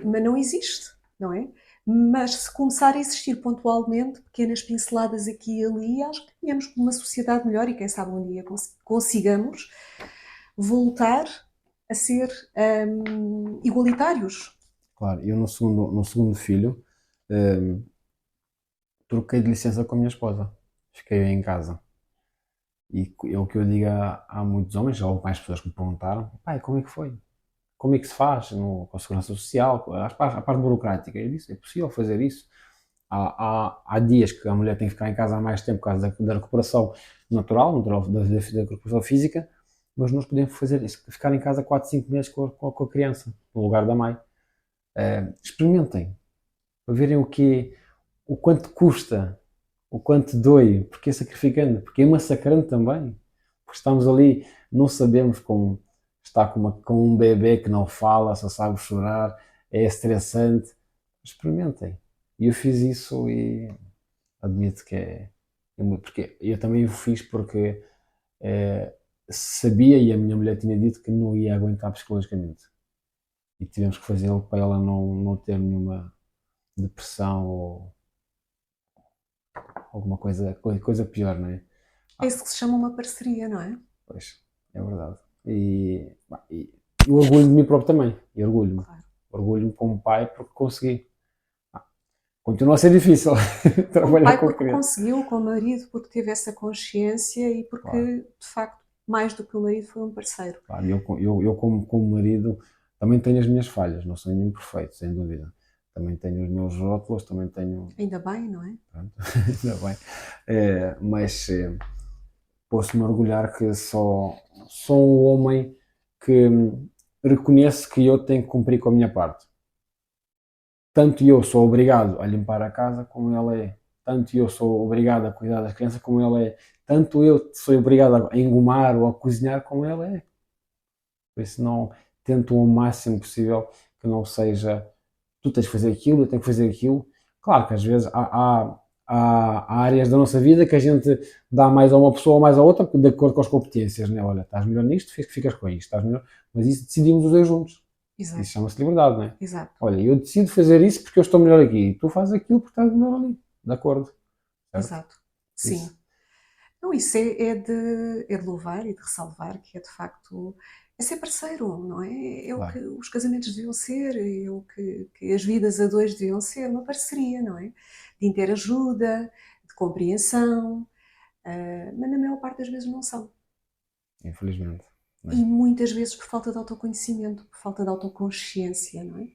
Mas não existe, não é? Mas se começar a existir pontualmente, pequenas pinceladas aqui e ali, acho que tínhamos uma sociedade melhor e quem sabe um dia consigamos voltar a ser igualitários. Claro, eu no segundo filho troquei de licença com a minha esposa. Fiquei em casa. E é o que eu digo há muitos homens, já houve mais pessoas que me perguntaram: pai, como é que foi? Como é que se faz com a segurança social, a parte burocrática? Eu disse: é possível fazer isso. Há dias que a mulher tem que ficar em casa há mais tempo por causa da recuperação natural da recuperação física, mas nós podemos fazer isso, ficar em casa 4, 5 meses com a criança, no lugar da mãe. Experimentem, para verem o quanto custa, o quanto dói, porque é sacrificando, porque é massacrando também, porque estamos ali, não sabemos como estar com um bebê que não fala, só sabe chorar, é estressante. Experimentem. E eu fiz isso e admito que porque eu também o fiz porque sabia e a minha mulher tinha dito que não ia aguentar psicologicamente. E tivemos que fazê-lo para ela não ter nenhuma depressão ou alguma coisa pior, não é? É isso que se chama uma parceria, não é? Pois, é verdade. E eu orgulho de mim próprio também. E orgulho-me. Claro. Orgulho-me como pai porque consegui. Continua a ser difícil Como trabalhar pai, com porque criança. conseguiu, como marido, porque teve essa consciência e porque, Claro, de facto, mais do que um marido, foi um parceiro. claro. Eu como marido, também tenho as minhas falhas. Não sou nenhum perfeito, sem dúvida. Também tenho os meus rótulos, também tenho. Ainda bem, não é? Pronto, ainda bem. Mas posso-me orgulhar que sou um homem que reconhece que eu tenho que cumprir com a minha parte. Tanto eu sou obrigado a limpar a casa como ela é. Tanto eu sou obrigado a cuidar das crianças como ela é. Tanto eu sou obrigado a engomar ou a cozinhar como ela é. Por isso não tento o máximo possível que não seja tu tens que fazer aquilo, eu tenho que fazer aquilo. Claro que às vezes há áreas da nossa vida que a gente dá mais a uma pessoa ou mais a outra de acordo com as competências, né? Olha, estás melhor nisto, ficas com isto, estás melhor. Mas isso decidimos os dois juntos. Exato. Isso chama-se liberdade, não é? Exato. Olha, eu decido fazer isso porque eu estou melhor aqui. E tu fazes aquilo porque estás melhor ali. De acordo. Certo? Exato. Sim. Isso. Não, isso é de louvar e de ressalvar que é de facto é ser parceiro, não é? É o que Claro. os casamentos deviam ser, é o que as vidas a dois deviam ser, uma parceria, não é? De interajuda, de compreensão, mas na maior parte das vezes não são. Infelizmente. Não E é? muitas vezes por falta de autoconhecimento, por falta de autoconsciência, não é?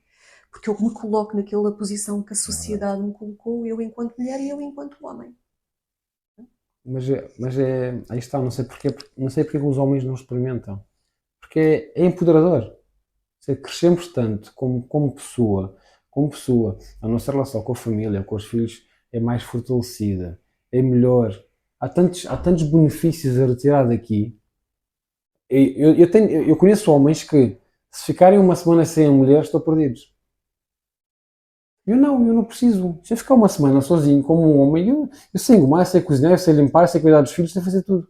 Porque eu me coloco naquela posição que a É verdade. sociedade me colocou, eu enquanto mulher e eu enquanto homem. aí está, não sei porque os homens não experimentam. Porque é empoderador. Sei, crescemos tanto como pessoa, a nossa relação com a família, com os filhos é mais fortalecida, é melhor. Há tantos benefícios a retirar daqui. Eu conheço homens que, se ficarem uma semana sem a mulher, estão perdidos. Eu não preciso. Se eu ficar uma semana sozinho como um homem, eu sei engomar, sei cozinhar, sei limpar, sei cuidar dos filhos, sei fazer tudo.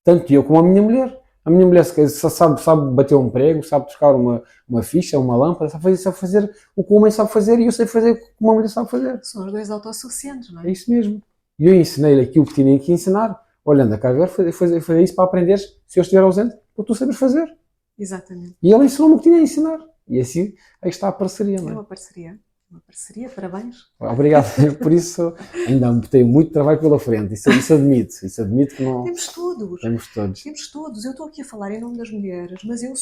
Tanto eu como a minha mulher. A minha mulher sabe bater um prego, sabe buscar uma ficha, uma lâmpada, sabe fazer o que o homem sabe fazer e eu sei fazer o que uma mulher sabe fazer. São os dois autossuficientes, não É é? isso mesmo. E eu ensinei-lhe aquilo que tinha que ensinar. Olha, anda cá ver, fazer isso para aprenderes. Se eu estiver ausente, para tu saberes fazer. Exatamente. E ele ensinou-me o que tinha a ensinar. E assim, aí está a parceria, não É é? uma parceria. Uma parceria, parabéns. Obrigado. Por isso, ainda tenho muito trabalho pela frente. Isso admito. Isso admito que não. Temos todos. Temos todos. Temos todos. Eu estou aqui a falar em nome das mulheres, mas eu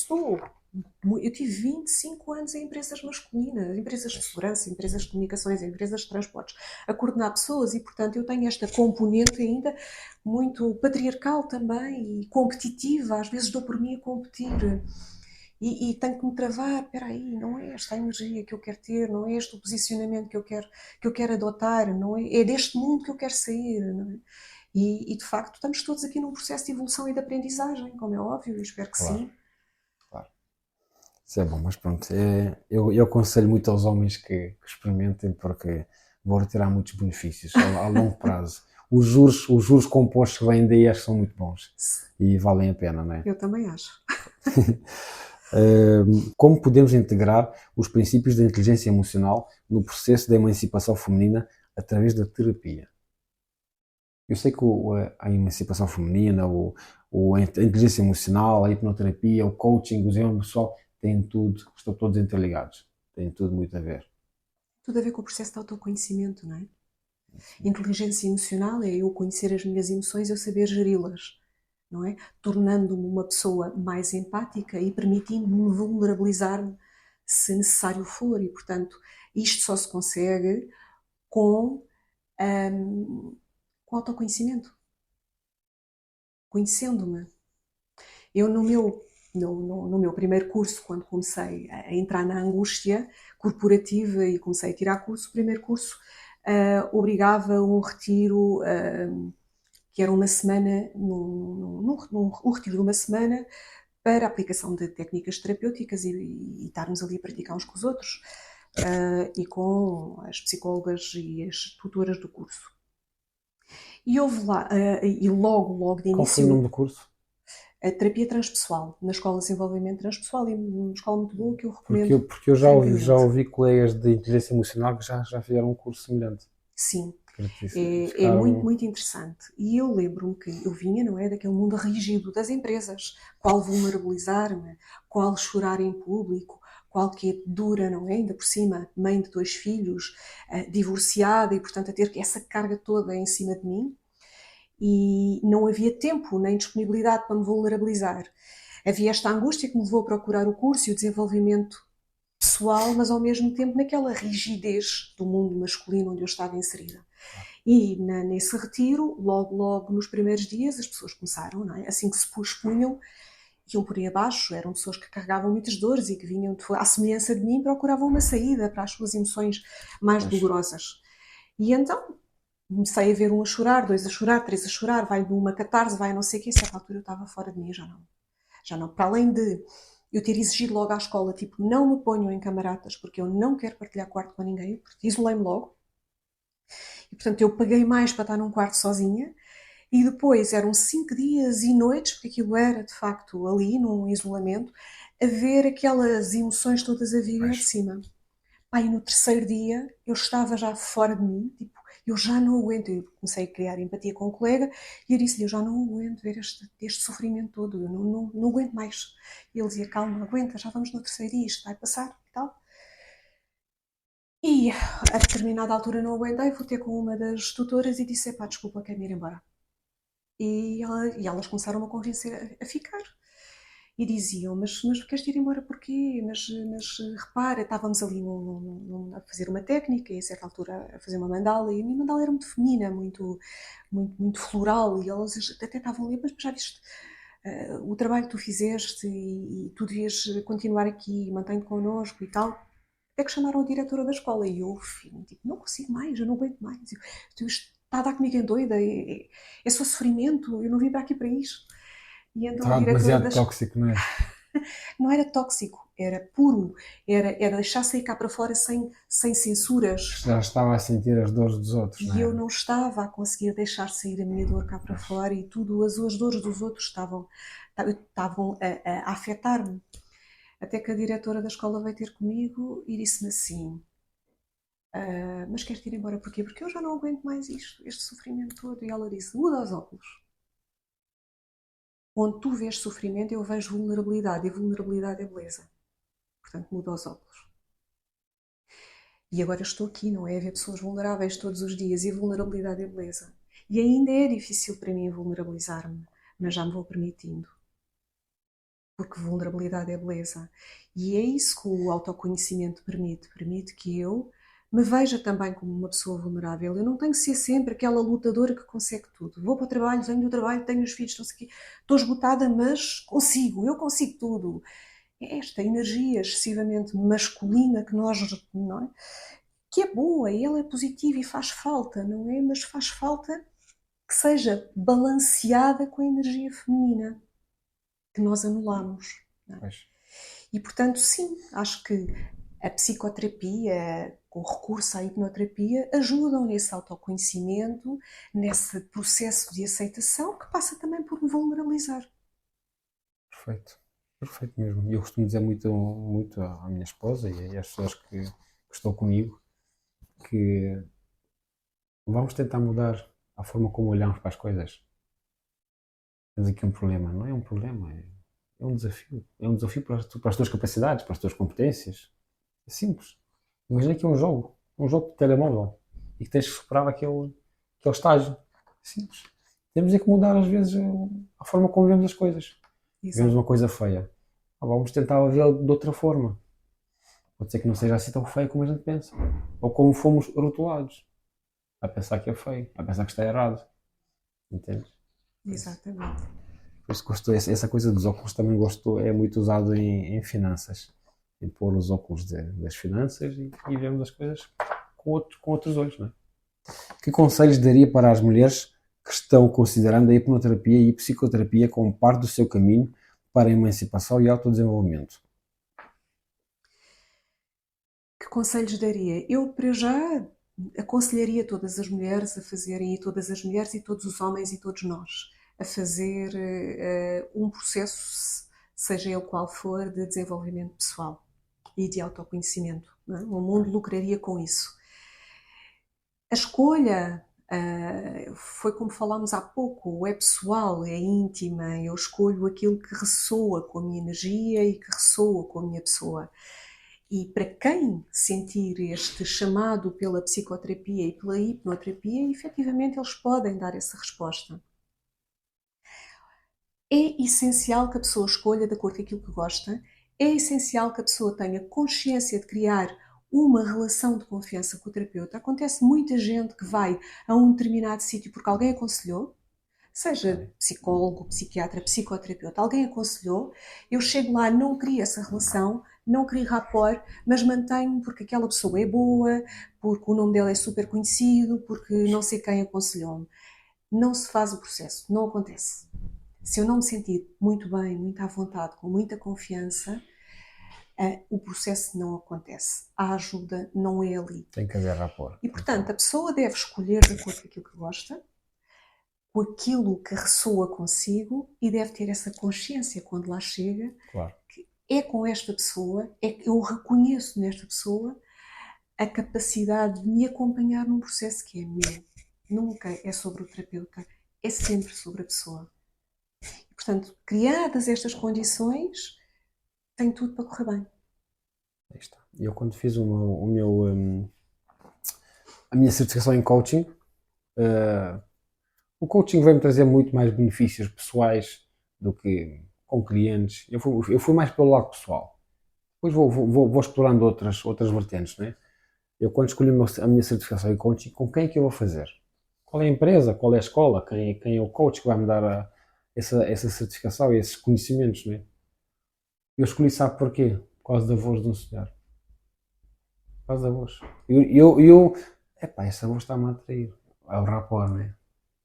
tive 25 anos em empresas masculinas, empresas de segurança, empresas de comunicações, empresas de transportes, a coordenar pessoas e, portanto, eu tenho esta componente ainda muito patriarcal também e competitiva. Às vezes dou por mim a competir. E tenho que me travar, espera aí, não é esta a energia que eu quero ter, não é este o posicionamento que eu quero adotar, não é, é deste mundo que eu quero sair, não é? De facto estamos todos aqui num processo de evolução e de aprendizagem, como é óbvio, eu espero que Claro, sim. claro. Isso é bom, mas pronto. Eu aconselho muito aos homens que experimentem porque vão retirar muitos benefícios a longo prazo. Os juros compostos que vêm daí acho que são muito bons e valem a pena, não é? Eu também acho. Como podemos integrar os princípios da inteligência emocional no processo da emancipação feminina através da terapia? Eu sei que a emancipação feminina, a inteligência emocional, a hipnoterapia, o coaching, o desenvolvimento pessoal, têm tudo, estão todos interligados. Têm tudo muito a ver. Tudo a ver com o processo de autoconhecimento, não é? Inteligência emocional é eu conhecer as minhas emoções e eu saber geri-las, não é? Tornando-me uma pessoa mais empática e permitindo-me vulnerabilizar-me se necessário for. E, portanto, isto só se consegue com, com autoconhecimento, conhecendo-me. Eu, no meu primeiro curso, quando comecei a entrar na angústia corporativa e comecei a tirar curso, o primeiro curso obrigava um retiro que era uma semana, um retiro de uma semana para a aplicação de técnicas terapêuticas e estarmos ali a praticar uns com os outros e com as psicólogas e as tutoras do curso. E houve lá, e logo de Qual foi o início, nome do curso? a terapia transpessoal, na Escola de Desenvolvimento Transpessoal, e uma escola muito boa que eu recomendo Porque eu francamente. já ouvi colegas de inteligência emocional que já fizeram um curso semelhante. Sim, é Ficaram. muito interessante. E eu lembro-me que eu vinha, não é, daquele mundo rígido das empresas. Qual vulnerabilizar-me, qual chorar em público, qual que é dura, não é? Ainda por cima, mãe de 2 filhos, divorciada e, portanto, a ter essa carga toda em cima de mim. E não havia tempo nem disponibilidade para me vulnerabilizar. Havia esta angústia que me levou a procurar o curso e o desenvolvimento pessoal, mas ao mesmo tempo naquela rigidez do mundo masculino onde eu estava inserida. E nesse retiro, logo nos primeiros dias, as pessoas começaram, não é? Assim que se expunham, iam por aí abaixo, eram pessoas que carregavam muitas dores e que vinham, à semelhança de mim, procuravam uma saída para as suas emoções mais dolorosas. E então comecei a ver um a chorar, 2 a chorar, 3 a chorar, vai numa catarse, vai a não sei o quê, a certa altura eu estava fora de mim, já não. Para além de eu ter exigido logo à escola, tipo, não me ponham em camaradas, porque eu não quero partilhar quarto com ninguém, porque isolei-me logo. E, portanto, eu paguei mais para estar num quarto sozinha. E depois eram 5 dias e noites, porque aquilo era, de facto, ali, num isolamento, a ver aquelas emoções todas a virem de cima. Pá, e no terceiro dia, eu estava já fora de mim, tipo, eu já não aguento. Eu comecei a criar empatia com o colega e eu disse-lhe, eu já não aguento ver este sofrimento todo, eu não aguento mais. E ele dizia, calma, aguenta, já vamos no terceiro dia, isto vai passar e tal. E a determinada altura não aguentei, fui ter com uma das tutoras e disse, pá, desculpa, quero ir embora. E elas começaram-me a convencer a ficar. e diziam, mas queres ir embora porquê? Mas repara, estávamos ali a fazer uma técnica e a certa altura a fazer uma mandala e a minha mandala era muito feminina, muito floral e elas até estavam ali, mas já viste o trabalho que tu fizeste e tu devias continuar aqui, mantém-te connosco e tal. Até que chamaram a diretora da escola e eu, filho, tipo, não consigo mais, eu não aguento mais. Isto está a dar comigo em doida, é só sofrimento, eu não vim para aqui para isto. E então a Está diretora da demasiado escola tóxico, não é? não era tóxico, era puro, era deixar sair cá para fora sem censuras. Já estava a sentir as dores dos outros, não E eu é? não estava a conseguir deixar sair a minha dor cá para fora e tudo, as dores dos outros estavam a afetar-me. Até que a diretora da escola veio ter comigo e disse-me assim: mas queres ir embora porquê? Porque eu já não aguento mais isto, este sofrimento todo. E ela disse: muda os óculos. Onde tu vês sofrimento, eu vejo vulnerabilidade, e vulnerabilidade é beleza. Portanto, muda os óculos. E agora estou aqui, não é? A ver pessoas vulneráveis todos os dias, e a vulnerabilidade é beleza. E ainda é difícil para mim vulnerabilizar-me, mas já me vou permitindo. Porque vulnerabilidade é beleza. E é isso que o autoconhecimento permite. Permite que eu me veja também como uma pessoa vulnerável. Eu não tenho que ser sempre aquela lutadora que consegue tudo. Vou para o trabalho, venho do trabalho, tenho os filhos, não sei o quê. Estou esgotada, mas consigo, eu consigo tudo. É esta energia excessivamente masculina que nós, não é? Que é boa, e ela é positiva e faz falta, não é? Mas faz falta que seja balanceada com a energia feminina que nós anulamos. Não é? Pois. E portanto, sim, acho que a psicoterapia, com recurso à hipnoterapia, ajudam nesse autoconhecimento, nesse processo de aceitação que passa também por me vulnerabilizar. Perfeito. Perfeito mesmo. E eu costumo dizer muito à minha esposa e às pessoas que estão comigo que vamos tentar mudar a forma como olhamos para as coisas. Temos aqui um problema. Não é um problema, é um desafio. É um desafio para as tuas capacidades, para as tuas competências. É simples. Imagina que é um jogo de telemóvel e que tens que superar aquele estágio. É simples. Temos é que mudar às vezes a forma como vemos as coisas. Vemos Exato. uma coisa feia. Vamos tentar vê-la de outra forma. Pode ser que não seja assim tão feio como a gente pensa. Ou como fomos rotulados. A pensar que é feio, a pensar que está errado. Entende? Exatamente. Por isso gostou, essa coisa dos óculos também gostou, é muito usado em finanças. Em pôr os óculos das finanças e vemos as coisas com outros olhos, não é? Que conselhos daria para as mulheres que estão considerando a hipnoterapia e psicoterapia como parte do seu caminho para a emancipação e autodesenvolvimento? Que conselhos daria? Eu, para já, aconselharia todas as mulheres a fazerem, e todas as mulheres e todos os homens e todos nós, a fazer um processo, seja ele qual for, de desenvolvimento pessoal e de autoconhecimento. Não é? O mundo lucraria com isso. A escolha foi como falámos há pouco, é pessoal, é íntima, eu escolho aquilo que ressoa com a minha energia e que ressoa com a minha pessoa. E para quem sentir este chamado pela psicoterapia e pela hipnoterapia, efetivamente eles podem dar essa resposta. É essencial que a pessoa escolha de acordo com aquilo que gosta, é essencial que a pessoa tenha consciência de criar uma relação de confiança com o terapeuta. Acontece muita gente que vai a um determinado sítio porque alguém aconselhou, seja psicólogo, psiquiatra, psicoterapeuta, alguém aconselhou, eu chego lá, não crio essa relação, não crio rapport, mas mantenho porque aquela pessoa é boa, porque o nome dela é super conhecido, porque não sei quem aconselhou-me. Não se faz o processo, não acontece. Se eu não me sentir muito bem, muito à vontade, com muita confiança, o processo não acontece. A ajuda não é ali. Tem que haver rapport. E, portanto, a pessoa deve escolher de acordo com aquilo que gosta, com aquilo que ressoa consigo e deve ter essa consciência quando lá chega, Claro. que é com esta pessoa, é que eu reconheço nesta pessoa a capacidade de me acompanhar num processo que é meu. Nunca é sobre o terapeuta, é sempre sobre a pessoa. E, portanto, criadas estas condições, tem tudo para correr bem. Aí está. Eu quando fiz a minha certificação em coaching, o coaching veio-me trazer muito mais benefícios pessoais do que com clientes. Eu fui mais pelo lado pessoal. Depois vou explorando outras vertentes, né? Eu quando escolhi a minha certificação em coaching, com quem é que eu vou fazer? Qual é a empresa? Qual é a escola? Quem é o coach que vai me dar essa certificação e esses conhecimentos, né? Eu escolhi, sabe porquê? Por causa da voz de um senhor. Por causa da voz. Epá, essa voz está-me a atrair. É o rapport, né?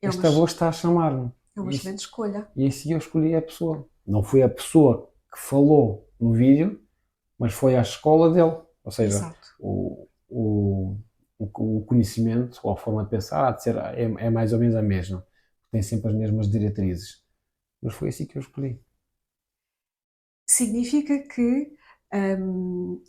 É uma, Esta voz está a chamar-me. é uma E excelente escolha. e assim eu escolhi a pessoa. Não foi a pessoa que falou no vídeo, mas foi a escola dele. Ou seja, Exato. o conhecimento ou a forma de pensar é mais ou menos a mesma. Tem sempre as mesmas diretrizes. Mas foi assim que eu escolhi. Significa que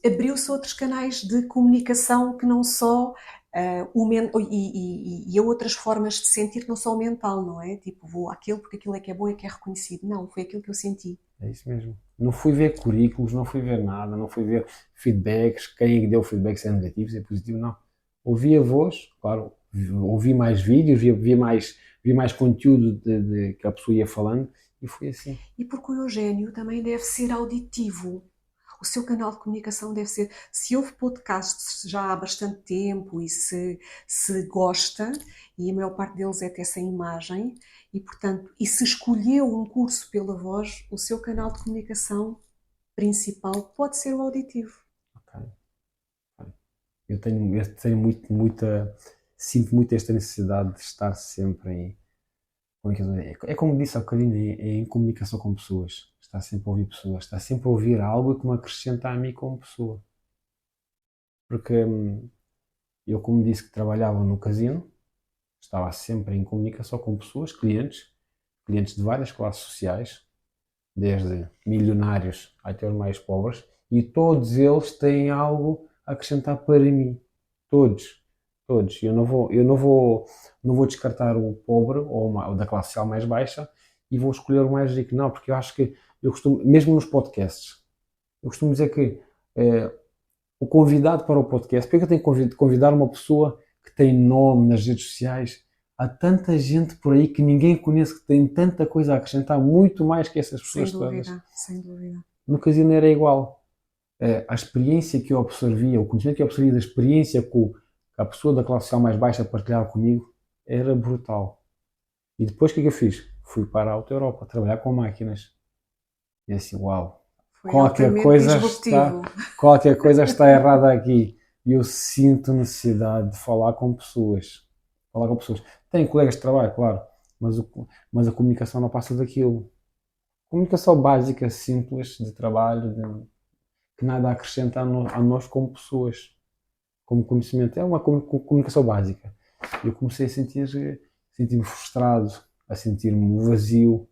abriu-se outros canais de comunicação que não só e a outras formas de sentir que não só o mental, não é? Tipo, vou àquele porque aquilo é que é bom e que é reconhecido. Não, foi aquilo que eu senti. É isso mesmo. Não fui ver currículos, não fui ver nada, não fui ver feedbacks, quem é que deu feedback, se é negativo, se é positivo, não. Ouvi a voz, claro, ouvi mais vídeos, vi mais conteúdo que a pessoa ia falando e foi assim. E porque o Eugénio também deve ser auditivo. O seu canal de comunicação deve ser. Se houve podcasts já há bastante tempo e se gosta, e a maior parte deles é até sem imagem, e portanto, e se escolheu um curso pela voz, o seu canal de comunicação principal pode ser o auditivo. Ok. Eu tenho sinto muito esta necessidade de estar sempre em comunicação. É como disse há bocadinho, é em comunicação com pessoas. Está sempre a ouvir pessoas, está sempre a ouvir algo que me acrescenta a mim como pessoa. Porque eu, como disse que trabalhava no casino, estava sempre em comunicação com pessoas, clientes de várias classes sociais, desde milionários até os mais pobres, e todos eles têm algo a acrescentar para mim. Todos. Todos. Eu não vou descartar o pobre ou da classe social mais baixa e vou escolher o mais rico. Não, porque eu acho que eu costumo, mesmo nos podcasts, eu costumo dizer que o convidado para o podcast, porque eu tenho que convidar uma pessoa que tem nome nas redes sociais. Há tanta gente por aí que ninguém conhece, que tem tanta coisa a acrescentar, muito mais que essas pessoas todas. Sem dúvida. No casino era igual. A experiência que eu absorvia, o conhecimento que eu absorvia da experiência que a pessoa da classe social mais baixa partilhava comigo era brutal. E depois o que é que eu fiz? Fui para a Alta Europa trabalhar com máquinas. E assim, uau, Foi qualquer altamente coisa disruptivo. qualquer coisa está errada aqui. E eu sinto necessidade de falar com pessoas. Falar com pessoas. Tenho colegas de trabalho, claro, mas a comunicação não passa daquilo. Comunicação básica, simples, de trabalho, que nada acrescenta a nós como pessoas, como conhecimento. É uma comunicação básica. Eu comecei a sentir-me frustrado, a sentir-me vazio.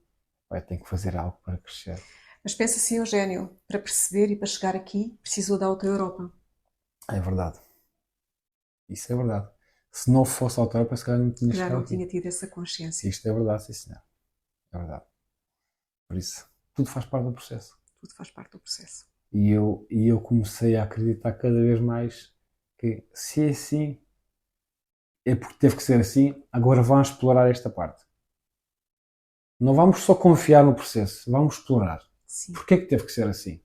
Vai, tenho que fazer algo para crescer. Mas pensa assim, Eugénio, para perceber e para chegar aqui, precisou da Alta Europa. É verdade. Isso é verdade. Se não fosse a Alta Europa, se calhar não tinha Já chegado não aqui. tinha tido essa consciência. Isto é verdade, sim senhor. É verdade. Por isso, tudo faz parte do processo. Tudo faz parte do processo. E eu comecei a acreditar cada vez mais que se é assim, é porque teve que ser assim, agora vamos explorar esta parte. Não vamos só confiar no processo, vamos explorar. Sim. Porquê que teve que ser assim?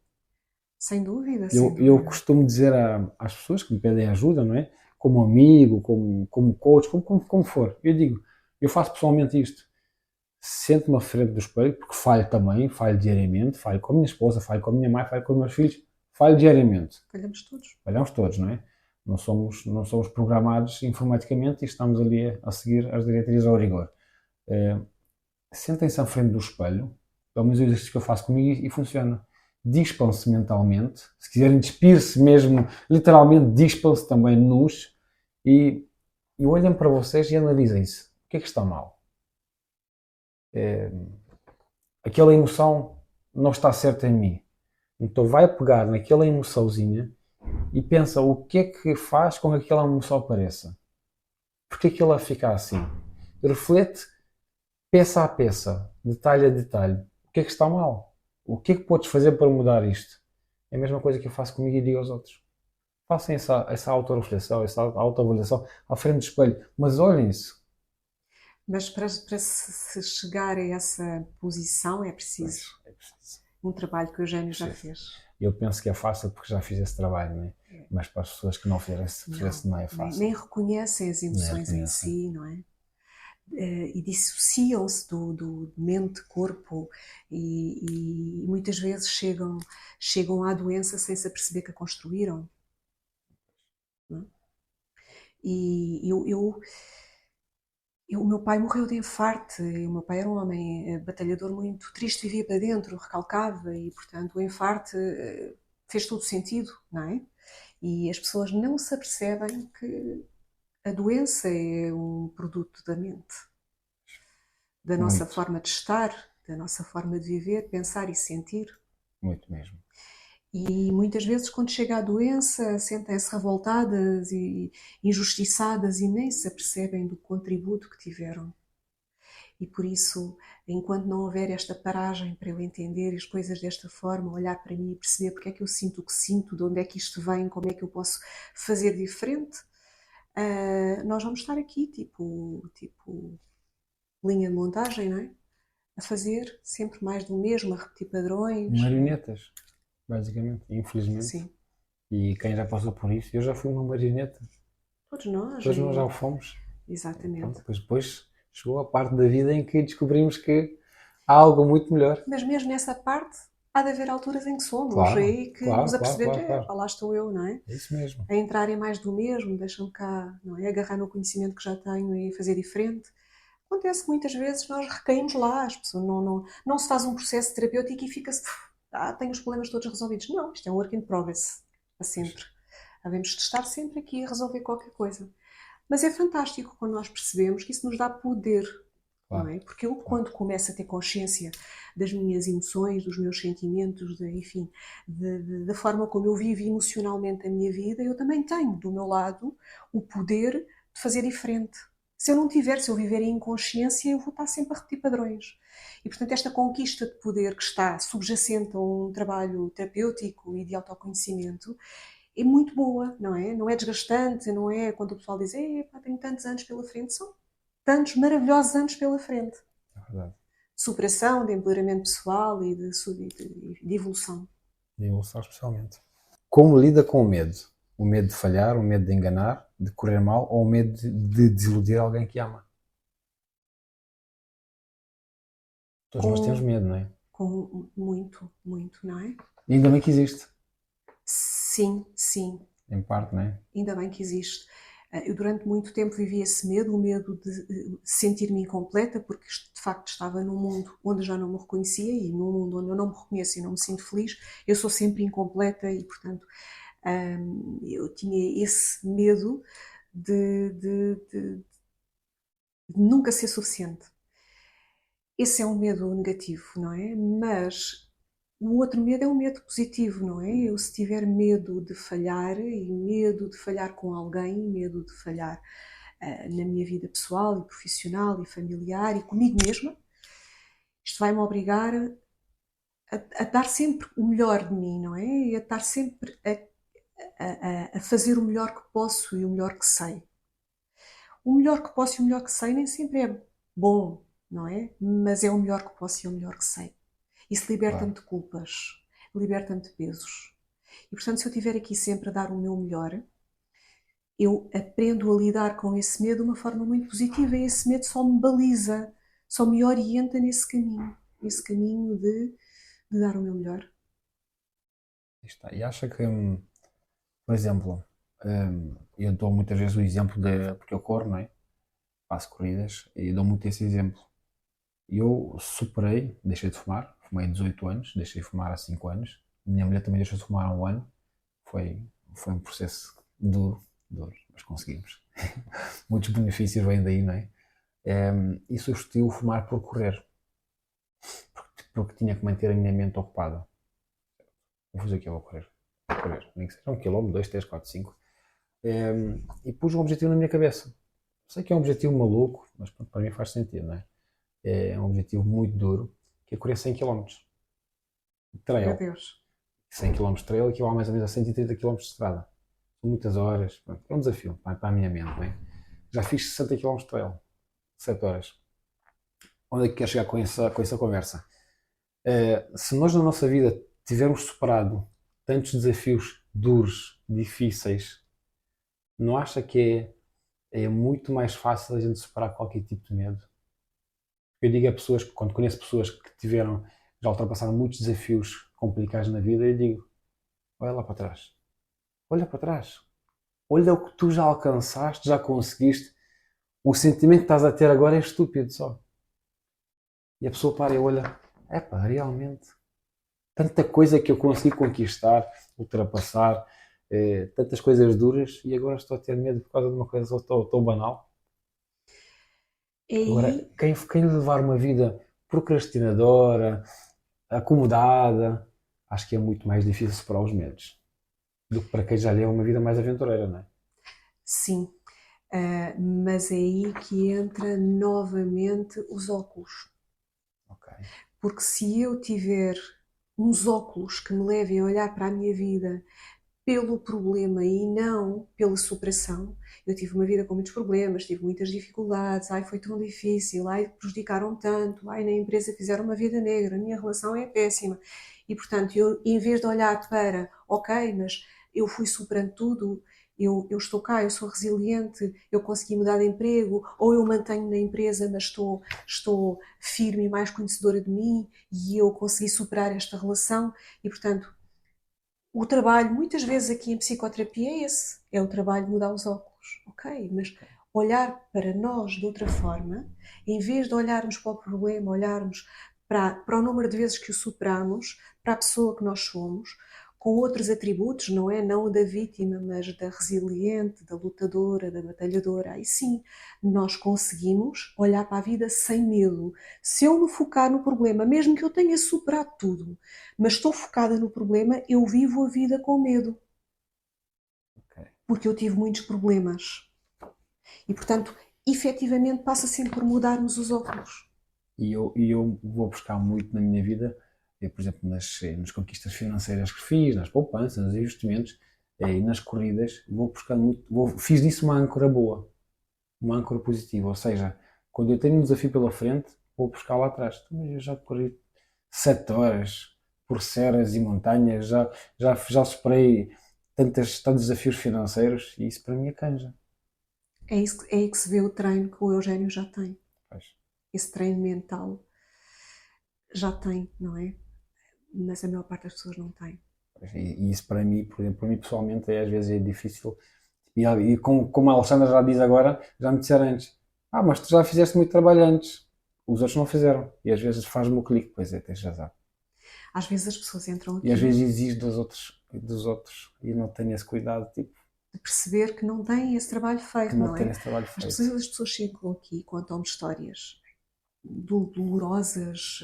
Sem dúvida, Eu costumo dizer às pessoas que me pedem ajuda, não é? Como amigo, como coach, como for. Eu digo, eu faço pessoalmente isto. Sento-me à frente do espelho, porque falho também, falho diariamente, falho com a minha esposa, falho com a minha mãe, falho com os meus filhos, falho diariamente. Falhamos todos. Falhamos todos, não é? Não somos programados informaticamente e estamos ali a seguir as diretrizes ao rigor. Sentem-se à frente do espelho, pelo menos o exercício que eu faço comigo e funciona. Dispam-se mentalmente, se quiserem despir-se mesmo, literalmente dispam-se também nus e olhem para vocês e analisem-se. O que é que está mal? Aquela emoção não está certa em mim. Então vai pegar naquela emoçãozinha e pensa o que é que faz com que aquela emoção apareça. Porquê que ela fica assim? Reflete peça a peça, detalhe a detalhe. O que é que está mal? O que é que podes fazer para mudar isto? É a mesma coisa que eu faço comigo e digo aos outros. Façam essa autorreflexão, essa autoavaliação à frente do espelho, mas olhem-se. Mas para se chegar a essa posição é Pois, preciso é preciso. um trabalho que o Eugénio já Preciso. fez. Eu penso que é fácil porque já fiz esse trabalho, né? Mas para as pessoas que não fizeram esse processo não é fácil. Nem reconhecem as Nem emoções em reconhecem. si, não é? E dissociam-se do mente-corpo e muitas vezes chegam à doença sem se aperceber que a construíram. Não é? E o meu pai morreu de infarto, e o meu pai era um homem batalhador muito triste, vivia para dentro, recalcava, e portanto o infarto fez todo sentido, não é? E as pessoas não se apercebem que a doença é um produto da mente, da nossa Muito, forma de estar, da nossa forma de viver, pensar e sentir. muito mesmo. E muitas vezes, quando chega a doença, sentem-se revoltadas e injustiçadas e nem se apercebem do contributo que tiveram. E por isso, enquanto não houver esta paragem para eu entender as coisas desta forma, olhar para mim e perceber porque é que eu sinto o que sinto, de onde é que isto vem, como é que eu posso fazer diferente, nós vamos estar aqui, tipo linha de montagem, não é? A fazer sempre mais do mesmo, a repetir padrões. Marionetas, basicamente, infelizmente. Sim, E quem já passou por isso, eu já fui uma marioneta. todos nós. Todos nós já o fomos. Exatamente. Pronto, depois chegou a parte da vida em que descobrimos que há algo muito melhor. Mas mesmo nessa parte, há de haver alturas em que somos, Claro, aí que claro, nos claro, apercebemos, claro, claro. lá estou eu, não é? É isso mesmo. A entrar em mais do mesmo, deixa-me cá, não é? Agarrar no conhecimento que já tenho e fazer diferente. Acontece muitas vezes, nós recaímos lá, as pessoas não se faz um processo terapêutico e fica-se, tenho os problemas todos resolvidos. Não, isto é um work in progress, para sempre. Havemos de estar sempre aqui a resolver qualquer coisa. Mas é fantástico quando nós percebemos que isso nos dá poder, Claro, não é? Porque eu, quando começo a ter consciência das minhas emoções, dos meus sentimentos, enfim, da forma como eu vivo emocionalmente a minha vida, eu também tenho do meu lado o poder de fazer diferente. Se eu não tiver, se eu viver em inconsciência, eu vou estar sempre a repetir padrões. E, portanto, esta conquista de poder que está subjacente a um trabalho terapêutico e de autoconhecimento é muito boa, não é? Não é desgastante, não é quando o pessoal diz, tenho tantos anos pela frente, são tantos maravilhosos anos pela frente. é verdade. De superação, de empoderamento pessoal e de evolução. De evolução especialmente. Como lida com o medo? O medo de falhar, o medo de enganar, de correr mal ou o medo de desiludir alguém que ama? Todos nós temos Com, medo, não é? com muito, muito, não é? E ainda bem que existe, Sim, sim, em parte, não é? ainda bem que existe. Eu durante muito tempo vivi esse medo, o medo de sentir-me incompleta, porque de facto estava num mundo onde já não me reconhecia e num mundo onde eu não me reconheço e não me sinto feliz, eu sou sempre incompleta e, portanto, eu tinha esse medo de nunca ser suficiente. Esse é um medo negativo, não é? Mas o outro medo é um medo positivo, não é? Eu, se tiver medo de falhar, e medo de falhar com alguém, medo de falhar na minha vida pessoal e profissional e familiar e comigo mesma, isto vai-me obrigar a dar sempre o melhor de mim, não é? E a estar sempre a fazer o melhor que posso e o melhor que sei. O melhor que posso e o melhor que sei nem sempre é bom, não é? Mas é o melhor que posso e é o melhor que sei. Isso liberta-me Claro. de culpas, liberta-me de pesos. E portanto, se eu estiver aqui sempre a dar o meu melhor, eu aprendo a lidar com esse medo de uma forma muito positiva e esse medo só me baliza, só me orienta nesse caminho de dar o meu melhor. Aí está. E acha que, por exemplo, eu dou muitas vezes o exemplo de, porque eu corro, não é? Faço corridas e dou muito esse exemplo. Eu superei, deixei de fumar, fumei 18 anos, deixei de fumar há 5 anos. Minha mulher também deixou de fumar há um ano. Foi um processo duro, mas conseguimos. Muitos benefícios vêm daí, não é? E substituí o fumar por correr, porque tinha que manter a minha mente ocupada. Vou fazer o que eu vou correr. Nem que seja 1 km, 2, 3, 4, 5. E pus um objetivo na minha cabeça. Sei que é um objetivo maluco, mas para mim faz sentido, não é? É um objetivo muito duro, que é correr 100 km de Meu trail. Deus. 100 km de trail equivale mais ou menos a 130 km de estrada. São muitas horas. É um desafio para a minha mente, não é? Já fiz 60 km de trail. 7 horas. Onde é que quer chegar com essa conversa? Se nós na nossa vida tivermos superado tantos desafios duros, difíceis, não acha que é muito mais fácil a gente superar qualquer tipo de medo? Eu digo a pessoas, quando conheço pessoas que já ultrapassaram muitos desafios complicados na vida, eu digo, olha lá para trás. Olha para trás. Olha o que tu já alcançaste, já conseguiste. O sentimento que estás a ter agora é estúpido só. E a pessoa para e olha, realmente, tanta coisa que eu consegui conquistar, ultrapassar, tantas coisas duras e agora estou a ter medo por causa de uma coisa tão banal. É Agora, aí, quem levar uma vida procrastinadora, acomodada, acho que é muito mais difícil superar os medos do que para quem já leva uma vida mais aventureira, não é? sim, mas é aí que entra novamente os óculos. Ok. Porque se eu tiver uns óculos que me levem a olhar para a minha vida pelo problema e não pela superação. Eu tive uma vida com muitos problemas, tive muitas dificuldades, ai foi tão difícil, ai prejudicaram tanto, ai na empresa fizeram uma vida negra, a minha relação é péssima. E portanto, eu em vez de olhar para, ok, mas eu fui superando tudo, eu estou cá, eu sou resiliente, eu consegui mudar de emprego, ou eu mantenho na empresa, mas estou firme e mais conhecedora de mim, e eu consegui superar esta relação, e portanto, o trabalho, muitas vezes aqui em psicoterapia é esse, é o trabalho de mudar os óculos, ok? Mas olhar para nós de outra forma, em vez de olharmos para o problema, olharmos para o número de vezes que o superamos, para a pessoa que nós somos, com outros atributos, não é? Não da vítima, mas da resiliente, da lutadora, da batalhadora. Aí sim, nós conseguimos olhar para a vida sem medo. Se eu me focar no problema, mesmo que eu tenha superado tudo, mas estou focada no problema, eu vivo a vida com medo, Ok. porque eu tive muitos problemas. E, portanto, efetivamente passa sempre por mudarmos os óculos. E eu vou buscar muito na minha vida, por exemplo, nas conquistas financeiras que fiz, nas poupanças, nos investimentos e nas corridas, vou buscar muito, fiz disso uma âncora boa, uma âncora positiva. Ou seja, quando eu tenho um desafio pela frente, vou buscar lá atrás. Então, mas eu já corri 7 horas por serras e montanhas, já superei tantos desafios financeiros e isso para mim é canja. É aí que se vê o treino que o Eugénio já tem. Pois. Esse treino mental já tem, não é? Mas a maior parte das pessoas não tem. E isso para mim, por exemplo, para mim pessoalmente, às vezes é difícil. E como a Alexandra já diz agora, já me disseram antes: mas tu já fizeste muito trabalho antes, os outros não fizeram. E às vezes faz-me o clique, pois é, tens razão. Às vezes as pessoas entram E às aqui vezes exijo dos outros e não tenho esse cuidado, tipo, de perceber que não têm esse trabalho que feito, não não tenho é? esse trabalho feito. As pessoas chegam aqui e contam-me histórias dolorosas.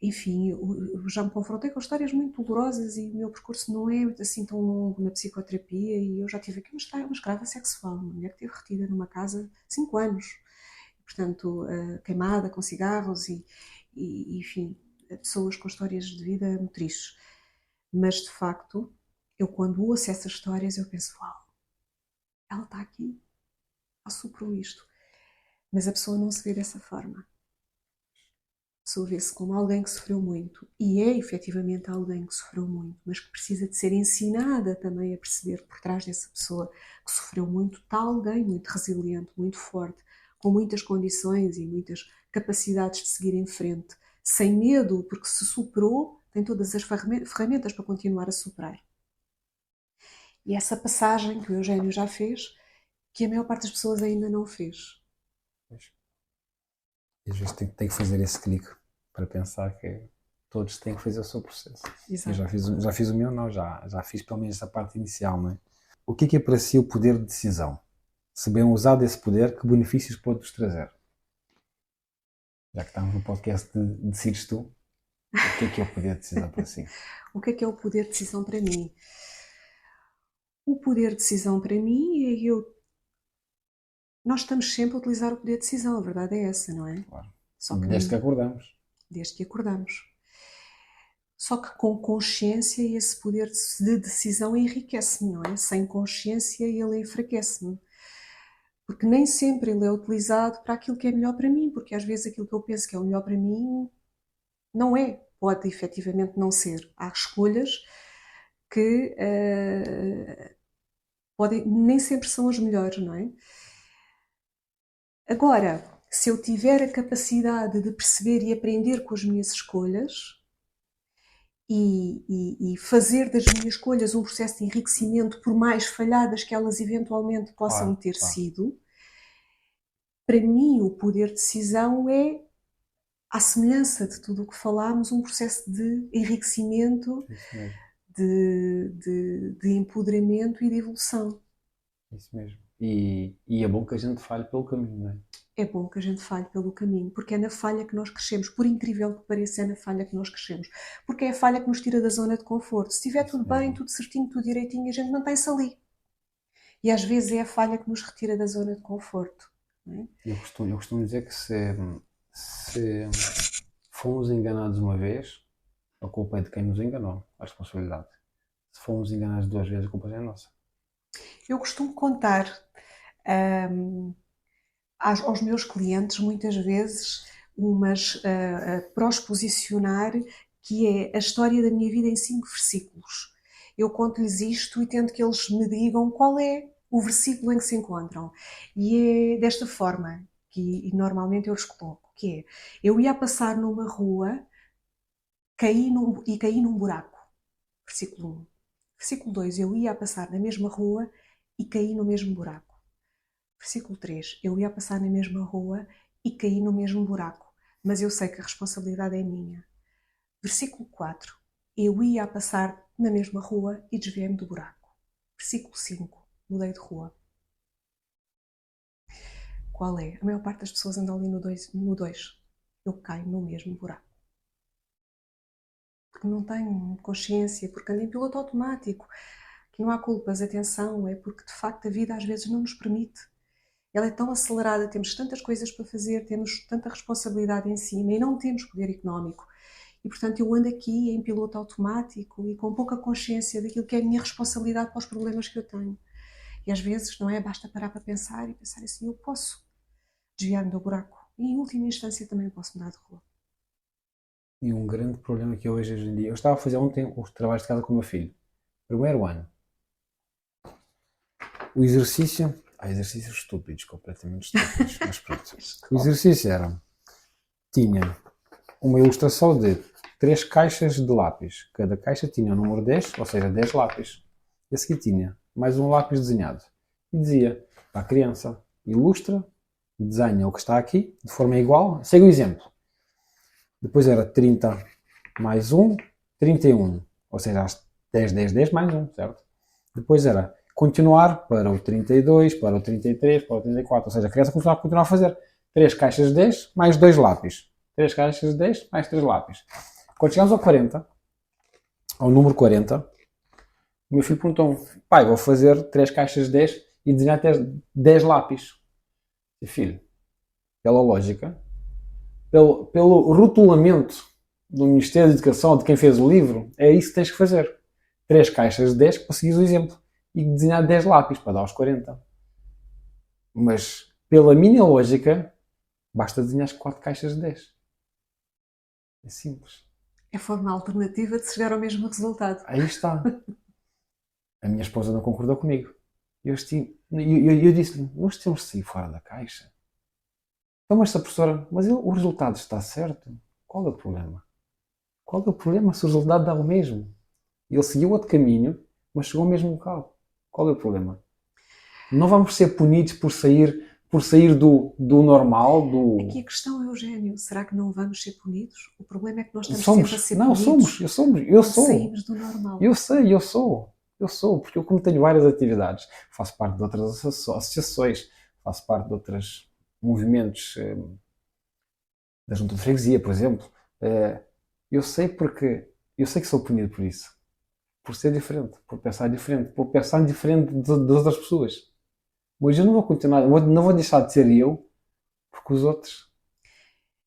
Enfim, eu já me confrontei com histórias muito dolorosas e o meu percurso não é assim tão longo na psicoterapia e eu já tive aqui uma escrava sexual, uma mulher que esteve retida numa casa 5 anos, portanto, queimada com cigarros enfim, pessoas com histórias de vida muito tristes. Mas, de facto, eu quando ouço essas histórias eu penso, uau, ela está aqui, ela superou isto. Mas a pessoa não se vê dessa forma. A pessoa vê-se como alguém que sofreu muito. E é efetivamente alguém que sofreu muito, mas que precisa de ser ensinada também a perceber que por trás dessa pessoa que sofreu muito está alguém muito resiliente, muito forte, com muitas condições e muitas capacidades de seguir em frente, sem medo, porque se superou, tem todas as ferramentas para continuar a superar. E essa passagem que o Eugénio já fez, que a maior parte das pessoas ainda não fez. E às vezes tenho que fazer esse clique para pensar que todos têm que fazer o seu processo. Eu Exato. já fiz o meu, não, já fiz pelo menos essa parte inicial, não é? O que é para si o poder de decisão? Se bem usado esse poder, que benefícios pode-nos trazer? Já que estamos no podcast de Decides Tu, o que é o poder de decisão para si? O que é o poder de decisão para mim? O poder de decisão para mim é nós estamos sempre a utilizar o poder de decisão, a verdade é essa, não é? Claro. Só que Desde que acordamos. desde que acordamos. Só que com consciência esse poder de decisão enriquece-me, não é? Sem consciência ele enfraquece-me. Porque nem sempre ele é utilizado para aquilo que é melhor para mim, porque às vezes aquilo que eu penso que é o melhor para mim não é, pode efetivamente não ser. Há escolhas que nem sempre são as melhores, não é? Agora, se eu tiver a capacidade de perceber e aprender com as minhas escolhas e fazer das minhas escolhas um processo de enriquecimento, por mais falhadas que elas eventualmente possam ter sido, para mim o poder de decisão é, à semelhança de tudo o que falámos, um processo de enriquecimento, de empoderamento e de evolução. Isso mesmo. E é bom que a gente falhe pelo caminho, não é? É bom que a gente falhe pelo caminho, porque é na falha que nós crescemos. Por incrível que pareça, é na falha que nós crescemos. Porque é a falha que nos tira da zona de conforto. Se estiver tudo bem, tudo certinho, tudo direitinho, a gente mantém-se ali. E às vezes é a falha que nos retira da zona de conforto. Não é? Eu costumo dizer que se fomos enganados uma vez, a culpa é de quem nos enganou, a responsabilidade. Se fomos enganados 2 vezes, a culpa é nossa. Eu costumo contar aos meus clientes, muitas vezes, para os posicionar, que é a história da minha vida em 5 versículos. Eu conto-lhes isto e tento que eles me digam qual é o versículo em que se encontram. E é desta forma que normalmente eu lhes coloco, que é, eu ia passar numa rua caí num buraco. Versículo 1. Versículo 2, eu ia passar na mesma rua e caí no mesmo buraco. Versículo 3, eu ia passar na mesma rua e caí no mesmo buraco, mas eu sei que a responsabilidade é minha. Versículo 4, eu ia passar na mesma rua e desviei-me do buraco. Versículo 5, mudei de rua. Qual é? A maior parte das pessoas andam ali no 2. Eu caio no mesmo buraco. Porque não tenho consciência, porque ando em piloto automático. Que não há culpas, atenção, é porque de facto a vida às vezes não nos permite. Ela é tão acelerada, temos tantas coisas para fazer, temos tanta responsabilidade em cima e não temos poder económico. E, portanto, eu ando aqui em piloto automático e com pouca consciência daquilo que é a minha responsabilidade para os problemas que eu tenho. E às vezes, não é? Basta parar para pensar e pensar assim, eu posso desviar-me do buraco. E, em última instância, também posso mudar de rua. E um grande problema que hoje em dia... Eu estava a fazer ontem os trabalhos de casa com o meu filho. Primeiro ano. O exercício... exercícios estúpidos, completamente estúpidos, mas pronto. O exercício era... Tinha uma ilustração de 3 caixas de lápis. Cada caixa tinha o número 10, ou seja, 10 lápis. E a seguir tinha mais um lápis desenhado. E dizia para a criança, ilustra, desenha o que está aqui, de forma igual. Segue o exemplo. Depois era 30 mais 1, 31. Ou seja, 10, 10, 10 mais 1, certo? Depois era continuar para o 32, para o 33, para o 34. Ou seja, a criança continuar a fazer 3 caixas de 10 mais 2 lápis. 3 caixas de 10 mais 3 lápis. Quando chegamos ao 40, ao número 40, o meu filho perguntou-me, pai, vou fazer 3 caixas de 10 e desenhar 10 lápis. E filho, pela lógica, pelo rotulamento do Ministério da Educação, de quem fez o livro, é isso que tens que fazer. 3 caixas de 10 para seguir o exemplo. E desenhar 10 lápis para dar aos 40. Mas, pela minha lógica, basta desenhar 4 caixas de 10. É simples. É a forma alternativa de chegar ao mesmo resultado. Aí está. A minha esposa não concordou comigo. Eu disse-lhe, nós temos de sair fora da caixa. Então, mas a professora, mas o resultado está certo. Qual é o problema? Qual é o problema se o resultado dá o mesmo? Ele seguiu outro caminho, mas chegou ao mesmo local. Qual é o problema? Não vamos ser punidos por sair do normal, do... Aqui a questão, Eugénio, será que não vamos ser punidos? O problema é que nós estamos sempre a ser punidos. Não, eu sou. Saímos do normal. Eu sei, eu sou, porque eu como tenho várias atividades, faço parte de outras associações, faço parte de outros movimentos, da junta de freguesia, por exemplo. Eu sei que sou punido por isso. Por ser diferente, por pensar diferente das outras pessoas. Mas eu não vou continuar, não vou deixar de ser eu, porque os outros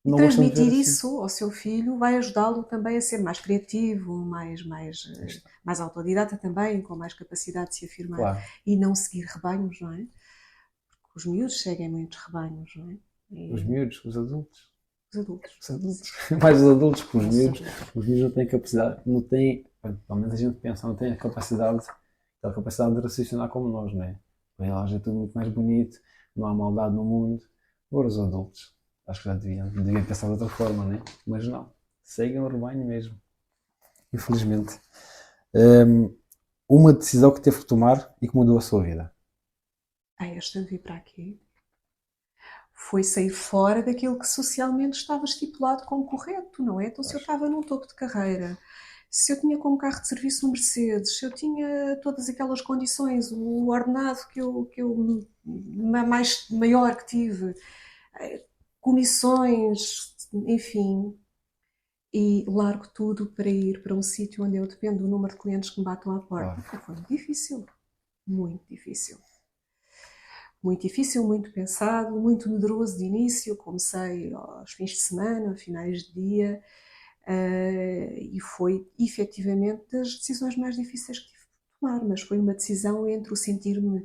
E não gostam de ver transmitir assim. isso ao seu filho vai ajudá-lo também a ser mais criativo, mais autodidata também, com mais capacidade de se afirmar. Claro. E não seguir rebanhos, não é? Porque Os miúdos seguem muitos rebanhos, não é? Os miúdos, os adultos. Os adultos. Os adultos. Mais os adultos que os Os miúdos. adultos. Os miúdos não têm capacidade, não têm, pelo menos a gente pensa, não têm aquela capacidade de raciocinar como nós, não é? Para elas é tudo muito mais bonito, não há maldade no mundo. Agora os adultos, acho que já deviam pensar de outra forma, não é? Mas não, seguem o rebanho mesmo. Infelizmente. Uma decisão que teve que tomar e que mudou a sua vida. Esta de vir para aqui foi sair fora daquilo que socialmente estava estipulado como correto, não é? Então, se eu estava num topo de carreira, se eu tinha como carro de serviço um Mercedes, se eu tinha todas aquelas condições, o ordenado que eu maior que tive, comissões, enfim, e largo tudo para ir para um sítio onde eu dependo do número de clientes que me batam à porta. Foi muito difícil, muito difícil. Muito difícil, muito pensado, muito medroso de início. Comecei aos fins de semana, aos finais de dia, e foi efetivamente das decisões mais difíceis que tive de tomar, mas foi uma decisão entre o sentir-me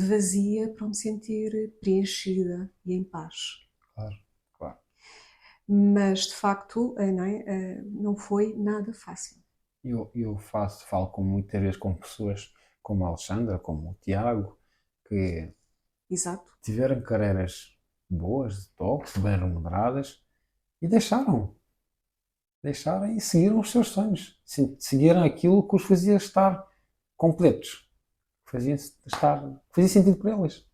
vazia para me sentir preenchida e em paz. Claro. Mas de facto não foi nada fácil. Eu falo muitas vezes com pessoas como a Alexandra, como o Tiago, que Exato. tiveram carreiras boas, de top, bem remuneradas, e deixaram e seguiram os seus sonhos. Seguiram aquilo que os fazia estar completos, que fazia sentido para eles.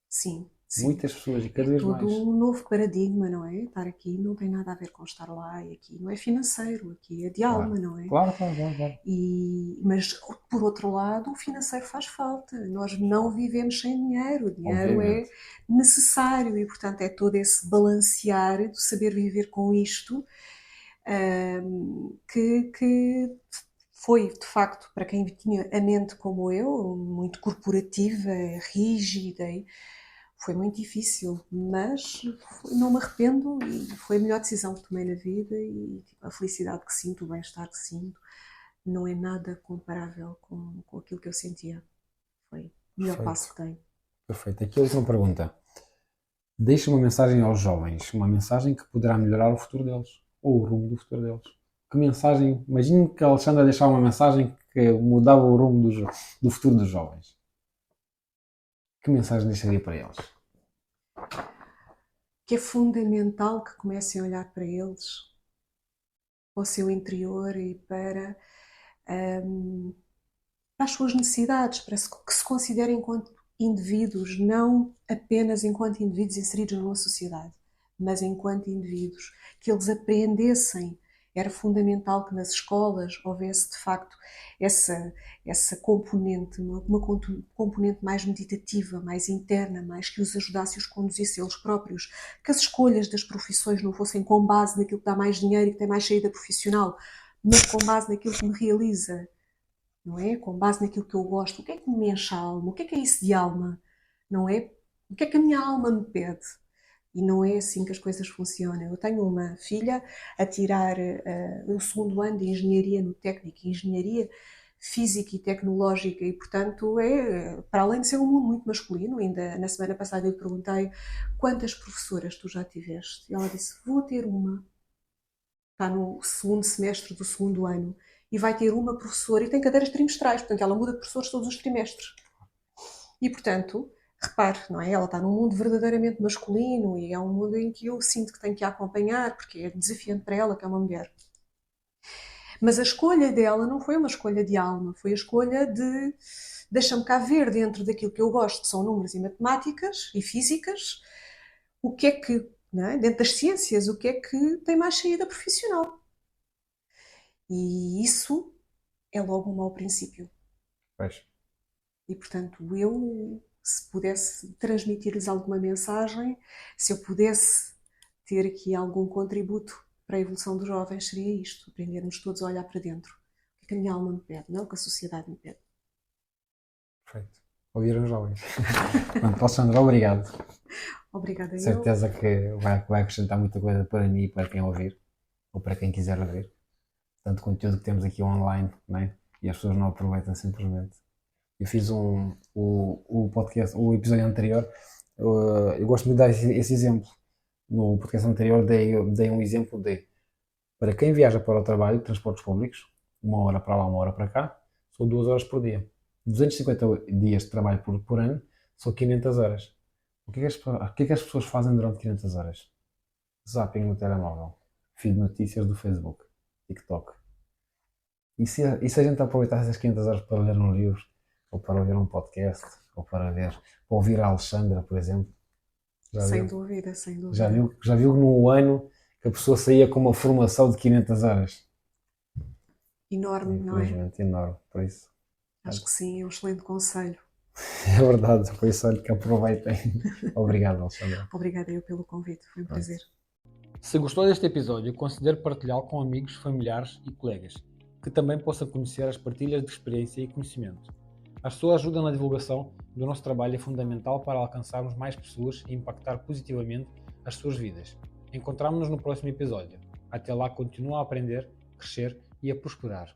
Sim. Muitas pessoas e cada vez mais. Todo um novo paradigma, não é? Estar aqui não tem nada a ver com estar lá, e aqui não é financeiro, aqui é de alma, não é? Claro. Mas, por outro lado, o financeiro faz falta. Nós não vivemos sem dinheiro. O dinheiro é necessário e, portanto, é todo esse balancear de saber viver com isto que foi, de facto, para quem tinha a mente como eu, muito corporativa, rígida, foi muito difícil, mas não me arrependo e foi a melhor decisão que tomei na vida e a felicidade que sinto, o bem-estar que sinto, não é nada comparável com aquilo que eu sentia. Foi o melhor passo que dei. Perfeito. Aqui a última pergunta. Deixa uma mensagem aos jovens, uma mensagem que poderá melhorar o futuro deles, ou o rumo do futuro deles. Que mensagem? Imagine que a Alexandra deixava uma mensagem que mudava o rumo do futuro dos jovens. Que mensagem deixaria para eles? Que é fundamental que comecem a olhar para eles, para o seu interior e para as suas necessidades, para que se considerem enquanto indivíduos, não apenas enquanto indivíduos inseridos numa sociedade, mas enquanto indivíduos, que eles aprendessem. Era fundamental que nas escolas houvesse, de facto, essa componente, uma componente mais meditativa, mais interna, mais que os ajudasse e os conduzisse eles próprios, que as escolhas das profissões não fossem com base naquilo que dá mais dinheiro e que tem mais saída profissional, mas com base naquilo que me realiza, não é? Com base naquilo que eu gosto. O que é que me enche a alma? O que é isso de alma? Não é? O que é que a minha alma me pede? E não é assim que as coisas funcionam. Eu tenho uma filha a tirar o segundo ano de Engenharia no Técnico, Engenharia Física e Tecnológica, e portanto para além de ser um mundo muito masculino, ainda na semana passada eu lhe perguntei quantas professoras tu já tiveste? E ela disse, vou ter uma. Está no segundo semestre do segundo ano e vai ter uma professora e tem cadeiras trimestrais, portanto ela muda de professores todos os trimestres. E portanto, repare, não é? Ela está num mundo verdadeiramente masculino e é um mundo em que eu sinto que tenho que a acompanhar porque é desafiante para ela, que é uma mulher. Mas a escolha dela não foi uma escolha de alma, foi a escolha de deixa-me cá ver dentro daquilo que eu gosto, que são números e matemáticas e físicas, o que é que, não é? Dentro das ciências, o que é que tem mais saída profissional. E isso é logo um mau princípio. Pois. E portanto, eu, se pudesse transmitir-lhes alguma mensagem, se eu pudesse ter aqui algum contributo para a evolução dos jovens, seria isto: aprendermos todos a olhar para dentro. O que a minha alma me pede, não o que a sociedade me pede. Perfeito. Ouviram jovens. Pronto, Alexandre, obrigado. Obrigada, Certeza que vai acrescentar muita coisa para mim e para quem ouvir, ou para quem quiser ouvir. Tanto conteúdo que temos aqui online, não é? E as pessoas não aproveitam simplesmente. Eu fiz o podcast, o episódio anterior, eu gosto muito de dar esse exemplo. No podcast anterior dei um exemplo de, para quem viaja para o trabalho, transportes públicos, 1 hora para lá, 1 hora para cá, são 2 horas por dia. 250 dias de trabalho por ano, são 500 horas. O que é que as pessoas fazem durante 500 horas? Zapping no telemóvel, feed de notícias do Facebook, TikTok. E se a gente aproveitar essas 500 horas para ler um livro, ou para ouvir um podcast, ou para ouvir a Alexandra, por exemplo, já Sem viu? dúvida, sem Já dúvida. viu, já viu num ano que a pessoa saía com uma formação de 500 horas? Enorme, não é? Infelizmente, enorme. Por isso, Acho que sim, é um excelente conselho. é verdade. Por isso, olha que aproveitem. Obrigado, Alexandra. Obrigada eu pelo convite, foi um prazer. Se gostou deste episódio, considere partilhá-lo com amigos, familiares e colegas, que também possam conhecer as partilhas de experiência e conhecimento. A sua ajuda na divulgação do nosso trabalho é fundamental para alcançarmos mais pessoas e impactar positivamente as suas vidas. Encontramo-nos no próximo episódio. Até lá, continua a aprender, crescer e a prosperar.